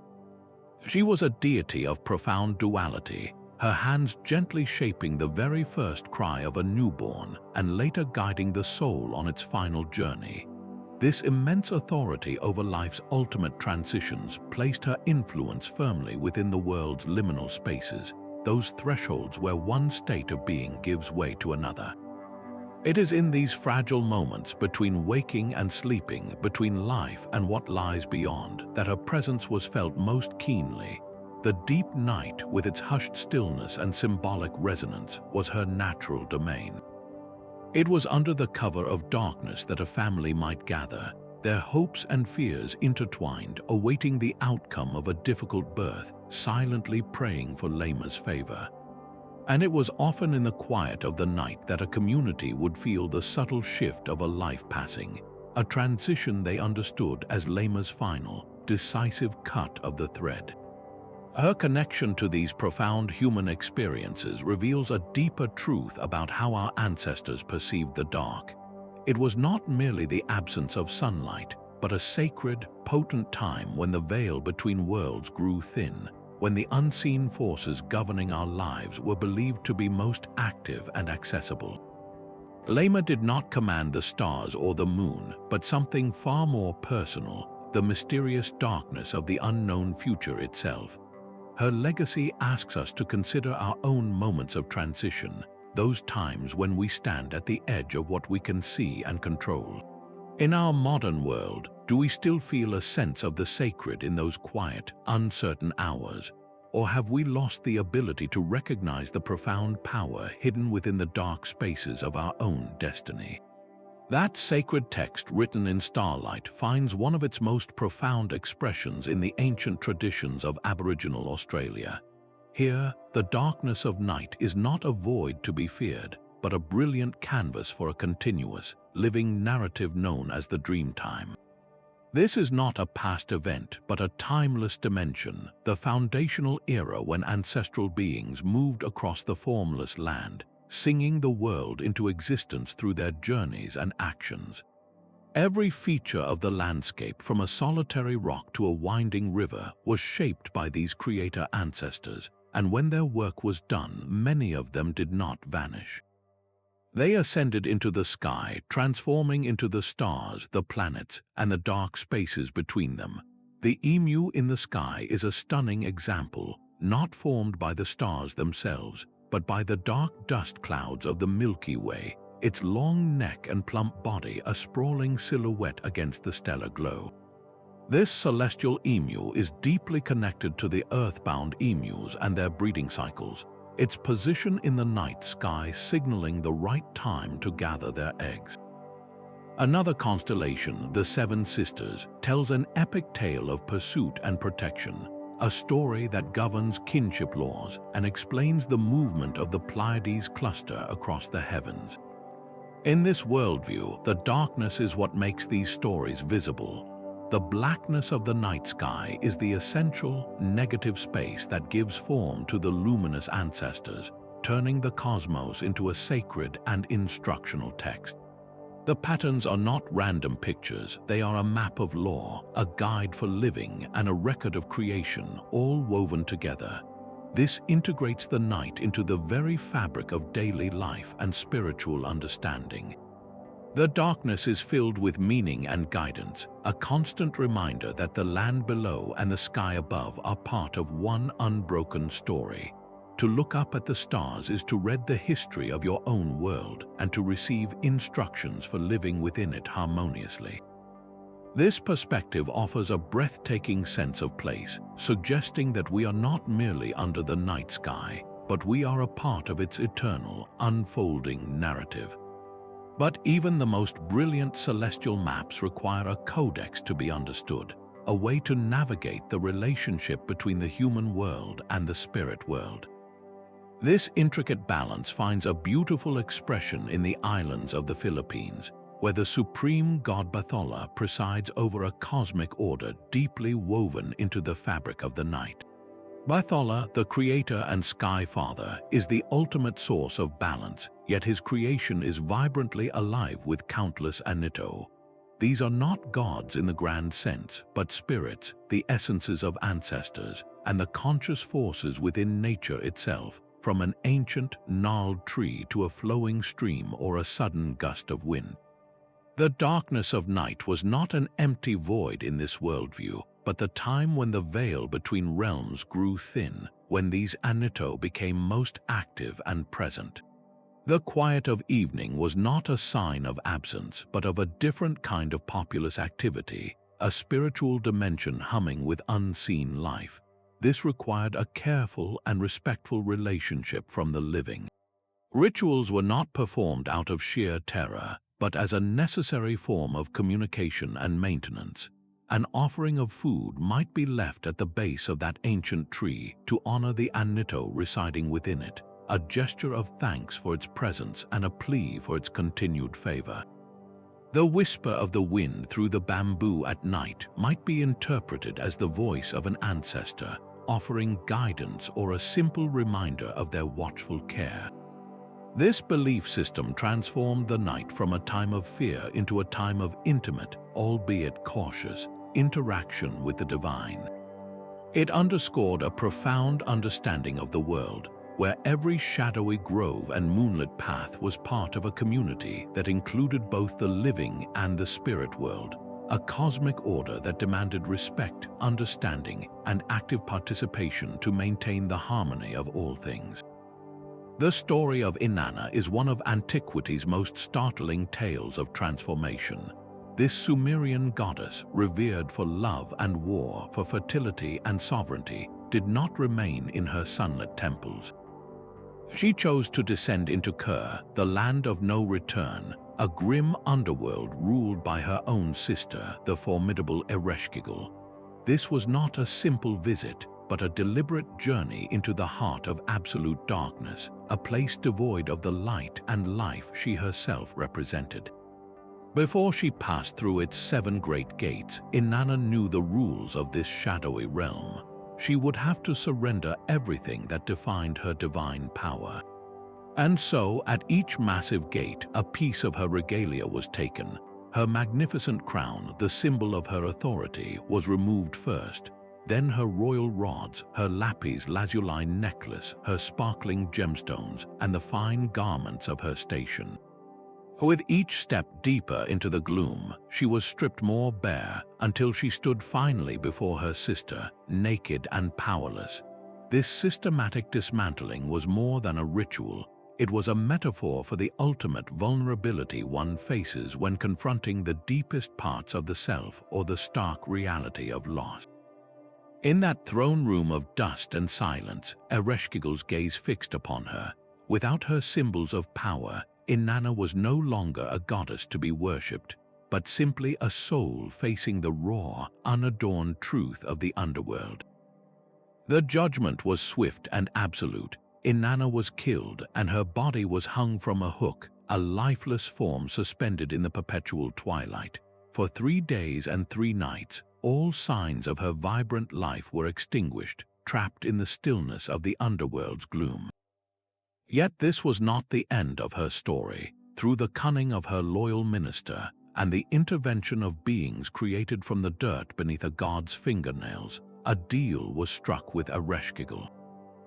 She was a deity of profound duality, her hands gently shaping the very first cry of a newborn and later guiding the soul on its final journey. This immense authority over life's ultimate transitions placed her influence firmly within the world's liminal spaces, those thresholds where one state of being gives way to another. It is in these fragile moments between waking and sleeping, between life and what lies beyond, that her presence was felt most keenly. The deep night, with its hushed stillness and symbolic resonance, was her natural domain. It was under the cover of darkness that a family might gather, their hopes and fears intertwined, awaiting the outcome of a difficult birth, silently praying for Lema's favor. And it was often in the quiet of the night that a community would feel the subtle shift of a life passing, a transition they understood as Lema's final, decisive cut of the thread. Her connection to these profound human experiences reveals a deeper truth about how our ancestors perceived the dark. It was not merely the absence of sunlight, but a sacred, potent time when the veil between worlds grew thin, when the unseen forces governing our lives were believed to be most active and accessible. Lema did not command the stars or the moon, but something far more personal, the mysterious darkness of the unknown future itself. Her legacy asks us to consider our own moments of transition, those times when we stand at the edge of what we can see and control. In our modern world, do we still feel a sense of the sacred in those quiet, uncertain hours? Or have we lost the ability to recognize the profound power hidden within the dark spaces of our own destiny? That sacred text written in starlight finds one of its most profound expressions in the ancient traditions of Aboriginal Australia. Here, the darkness of night is not a void to be feared, but a brilliant canvas for a continuous, living narrative known as the dream time. This is not a past event, but a timeless dimension, the foundational era when ancestral beings moved across the formless land, singing the world into existence through their journeys and actions. Every feature of the landscape, from a solitary rock to a winding river, was shaped by these creator ancestors, and when their work was done, many of them did not vanish. They ascended into the sky, transforming into the stars, the planets, and the dark spaces between them. The emu in the sky is a stunning example, not formed by the stars themselves, but by the dark dust clouds of the Milky Way, its long neck and plump body a sprawling silhouette against the stellar glow. This celestial emu is deeply connected to the earthbound emus and their breeding cycles, its position in the night sky signaling the right time to gather their eggs. Another constellation, the Seven Sisters, tells an epic tale of pursuit and protection, a story that governs kinship laws and explains the movement of the Pleiades cluster across the heavens. In this worldview, the darkness is what makes these stories visible. The blackness of the night sky is the essential, negative space that gives form to the luminous ancestors, turning the cosmos into a sacred and instructional text. The patterns are not random pictures, they are a map of law, a guide for living, and a record of creation, all woven together. This integrates the night into the very fabric of daily life and spiritual understanding. The darkness is filled with meaning and guidance, a constant reminder that the land below and the sky above are part of one unbroken story. To look up at the stars is to read the history of your own world and to receive instructions for living within it harmoniously. This perspective offers a breathtaking sense of place, suggesting that we are not merely under the night sky, but we are a part of its eternal, unfolding narrative. But even the most brilliant celestial maps require a codex to be understood, a way to navigate the relationship between the human world and the spirit world. This intricate balance finds a beautiful expression in the islands of the Philippines, where the supreme god Bathala presides over a cosmic order deeply woven into the fabric of the night. Bathala, the creator and sky father, is the ultimate source of balance, yet his creation is vibrantly alive with countless Anito. These are not gods in the grand sense, but spirits, the essences of ancestors, and the conscious forces within nature itself, from an ancient, gnarled tree to a flowing stream or a sudden gust of wind. The darkness of night was not an empty void in this worldview, but the time when the veil between realms grew thin, when these Anito became most active and present. The quiet of evening was not a sign of absence, but of a different kind of populous activity, a spiritual dimension humming with unseen life. This required a careful and respectful relationship from the living. Rituals were not performed out of sheer terror, but as a necessary form of communication and maintenance. An offering of food might be left at the base of that ancient tree to honor the Anito residing within it, a gesture of thanks for its presence and a plea for its continued favor. The whisper of the wind through the bamboo at night might be interpreted as the voice of an ancestor, offering guidance or a simple reminder of their watchful care. This belief system transformed the night from a time of fear into a time of intimate, albeit cautious, interaction with the divine. It underscored a profound understanding of the world, where every shadowy grove and moonlit path was part of a community that included both the living and the spirit world, a cosmic order that demanded respect, understanding, and active participation to maintain the harmony of all things. The story of Inanna is one of antiquity's most startling tales of transformation. This Sumerian goddess, revered for love and war, for fertility and sovereignty, did not remain in her sunlit temples. She chose to descend into Ker, the land of no return, a grim underworld ruled by her own sister, the formidable Ereshkigal. This was not a simple visit, but a deliberate journey into the heart of absolute darkness, a place devoid of the light and life she herself represented. Before she passed through its 7 great gates, Inanna knew the rules of this shadowy realm. She would have to surrender everything that defined her divine power. And so, at each massive gate, a piece of her regalia was taken. Her magnificent crown, the symbol of her authority, was removed first. Then her royal rods, her lapis lazuli necklace, her sparkling gemstones, and the fine garments of her station. With each step deeper into the gloom, she was stripped more bare until she stood finally before her sister, naked and powerless. This systematic dismantling was more than a ritual. It was a metaphor for the ultimate vulnerability one faces when confronting the deepest parts of the self or the stark reality of loss. In that throne room of dust and silence, Ereshkigal's gaze fixed upon her. Without her symbols of power, Inanna was no longer a goddess to be worshipped, but simply a soul facing the raw, unadorned truth of the underworld. The judgment was swift and absolute. Inanna was killed, and her body was hung from a hook, a lifeless form suspended in the perpetual twilight. For 3 days and 3 nights, all signs of her vibrant life were extinguished, trapped in the stillness of the underworld's gloom. Yet this was not the end of her story. Through the cunning of her loyal minister and the intervention of beings created from the dirt beneath a god's fingernails, a deal was struck with Ereshkigal.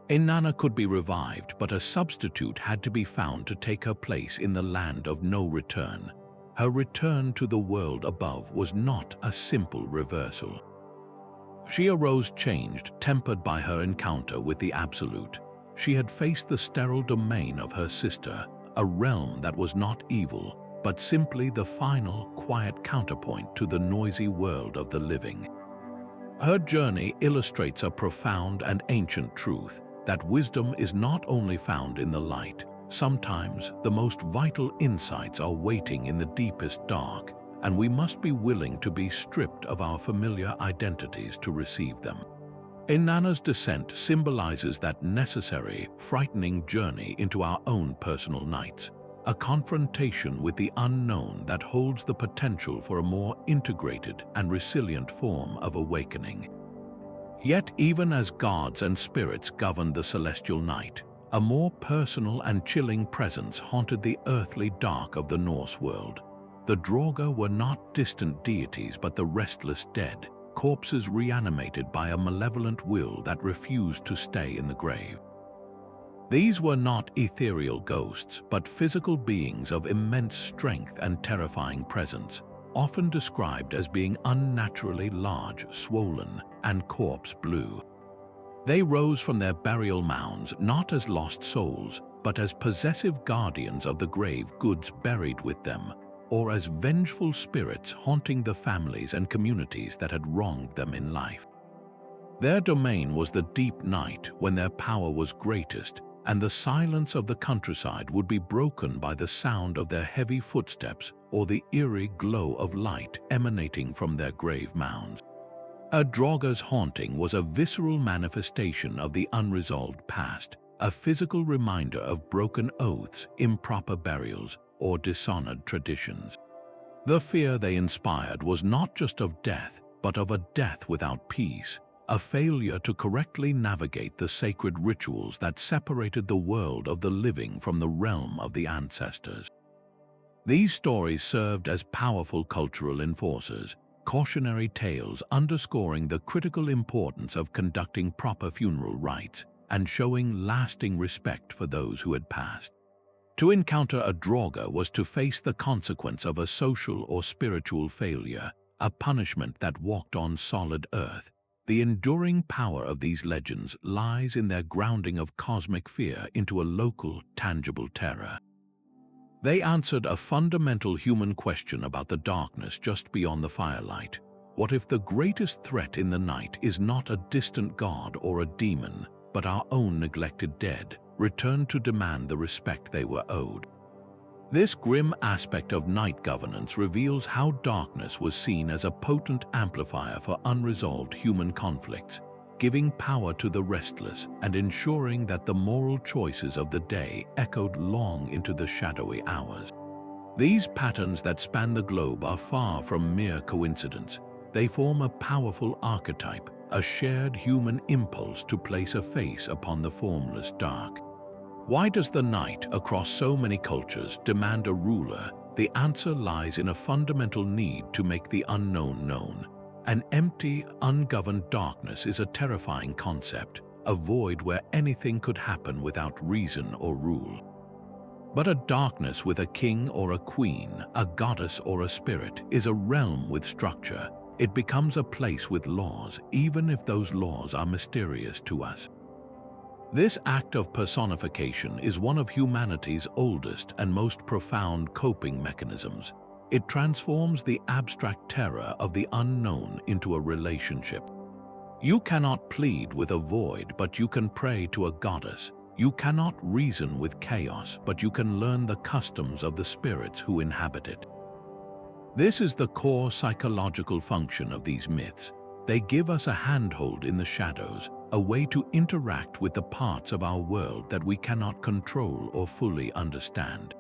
Inanna could be revived, but a substitute had to be found to take her place in the land of no return. Her return to the world above was not a simple reversal. She arose changed, tempered by her encounter with the Absolute. She had faced the sterile domain of her sister, a realm that was not evil, but simply the final, quiet counterpoint to the noisy world of the living. Her journey illustrates a profound and ancient truth, that wisdom is not only found in the light. Sometimes the most vital insights are waiting in the deepest dark, and we must be willing to be stripped of our familiar identities to receive them. Inanna's descent symbolizes that necessary, frightening journey into our own personal nights, a confrontation with the unknown that holds the potential for a more integrated and resilient form of awakening. Yet even as gods and spirits governed the celestial night, a more personal and chilling presence haunted the earthly dark of the Norse world. The Draugr were not distant deities but the restless dead, corpses reanimated by a malevolent will that refused to stay in the grave. These were not ethereal ghosts, but physical beings of immense strength and terrifying presence, often described as being unnaturally large, swollen, and corpse blue. They rose from their burial mounds not as lost souls, but as possessive guardians of the grave goods buried with them, or as vengeful spirits haunting the families and communities that had wronged them in life. Their domain was the deep night when their power was greatest, and the silence of the countryside would be broken by the sound of their heavy footsteps or the eerie glow of light emanating from their grave mounds. A Draugr's haunting was a visceral manifestation of the unresolved past, a physical reminder of broken oaths, improper burials, or dishonored traditions. The fear they inspired was not just of death, but of a death without peace, a failure to correctly navigate the sacred rituals that separated the world of the living from the realm of the ancestors. These stories served as powerful cultural enforcers, cautionary tales underscoring the critical importance of conducting proper funeral rites and showing lasting respect for those who had passed. To encounter a Draugr was to face the consequence of a social or spiritual failure, a punishment that walked on solid earth. The enduring power of these legends lies in their grounding of cosmic fear into a local, tangible terror. They answered a fundamental human question about the darkness just beyond the firelight. What if the greatest threat in the night is not a distant god or a demon, but our own neglected dead, returned to demand the respect they were owed? This grim aspect of night governance reveals how darkness was seen as a potent amplifier for unresolved human conflicts, giving power to the restless and ensuring that the moral choices of the day echoed long into the shadowy hours. These patterns that span the globe are far from mere coincidence. They form a powerful archetype, a shared human impulse to place a face upon the formless dark. Why does the night, across so many cultures, demand a ruler? The answer lies in a fundamental need to make the unknown known. An empty, ungoverned darkness is a terrifying concept, a void where anything could happen without reason or rule. But a darkness with a king or a queen, a goddess or a spirit, is a realm with structure. It becomes a place with laws, even if those laws are mysterious to us. This act of personification is one of humanity's oldest and most profound coping mechanisms. It transforms the abstract terror of the unknown into a relationship. You cannot plead with a void, but you can pray to a goddess. You cannot reason with chaos, but you can learn the customs of the spirits who inhabit it. This is the core psychological function of these myths. They give us a handhold in the shadows, a way to interact with the parts of our world that we cannot control or fully understand.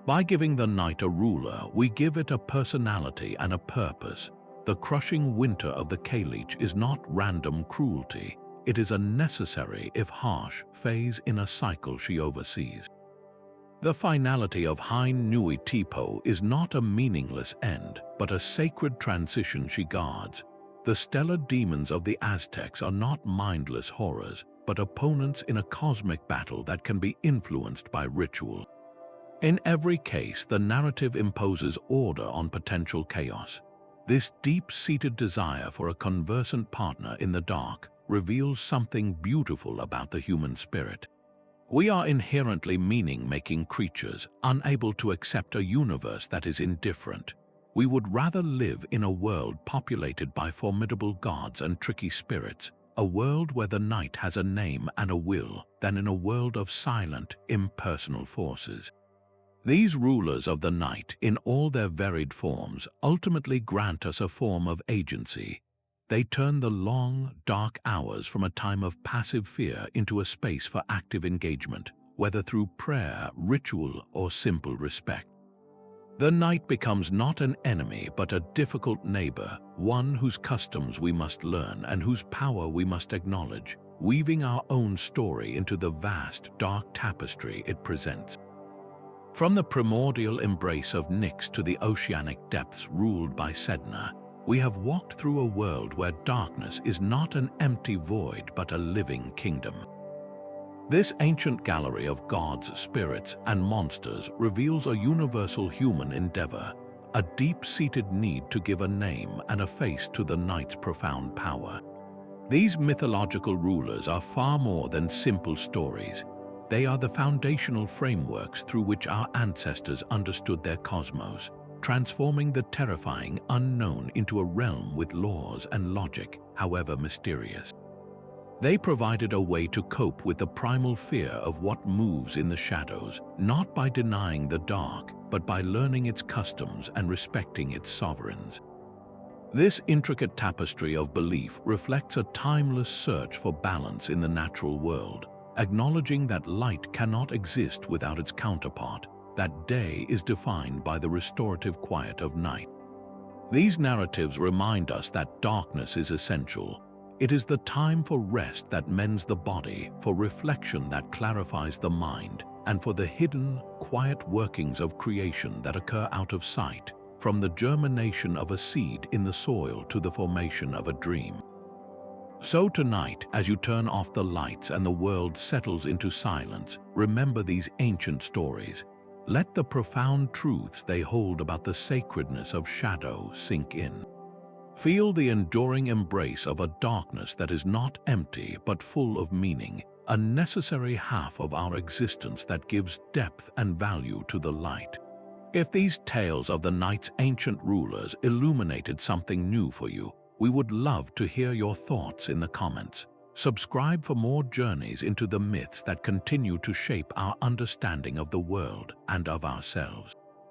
By giving the night a ruler, we give it a personality and a purpose. The crushing winter of the Celtic is not random cruelty. It is a necessary, if harsh, phase in a cycle she oversees. The finality of Hine-nui-te-pō is not a meaningless end, but a sacred transition she guards. The stellar demons of the Aztecs are not mindless horrors, but opponents in a cosmic battle that can be influenced by ritual. In every case, the narrative imposes order on potential chaos. This deep-seated desire for a conversant partner in the dark reveals something beautiful about the human spirit. We are inherently meaning-making creatures, unable to accept a universe that is indifferent. We would rather live in a world populated by formidable gods and tricky spirits, a world where the night has a name and a will, than in a world of silent, impersonal forces. These rulers of the night, in all their varied forms, ultimately grant us a form of agency. They turn the long, dark hours from a time of passive fear into a space for active engagement, whether through prayer, ritual, or simple respect. The night becomes not an enemy but a difficult neighbor, one whose customs we must learn and whose power we must acknowledge, weaving our own story into the vast, dark tapestry it presents. From the primordial embrace of Nyx to the oceanic depths ruled by Sedna, we have walked through a world where darkness is not an empty void but a living kingdom. This ancient gallery of gods, spirits, and monsters reveals a universal human endeavor, a deep-seated need to give a name and a face to the night's profound power. These mythological rulers are far more than simple stories. They are the foundational frameworks through which our ancestors understood their cosmos, transforming the terrifying unknown into a realm with laws and logic, however mysterious. They provided a way to cope with the primal fear of what moves in the shadows, not by denying the dark, but by learning its customs and respecting its sovereigns. This intricate tapestry of belief reflects a timeless search for balance in the natural world, acknowledging that light cannot exist without its counterpart, that day is defined by the restorative quiet of night. These narratives remind us that darkness is essential. It is the time for rest that mends the body, for reflection that clarifies the mind, and for the hidden, quiet workings of creation that occur out of sight, from the germination of a seed in the soil to the formation of a dream. So tonight, as you turn off the lights and the world settles into silence, remember these ancient stories. Let the profound truths they hold about the sacredness of shadow sink in. Feel the enduring embrace of a darkness that is not empty but full of meaning, a necessary half of our existence that gives depth and value to the light. If these tales of the night's ancient rulers illuminated something new for you, we would love to hear your thoughts in the comments. Subscribe for more journeys into the myths that continue to shape our understanding of the world and of ourselves.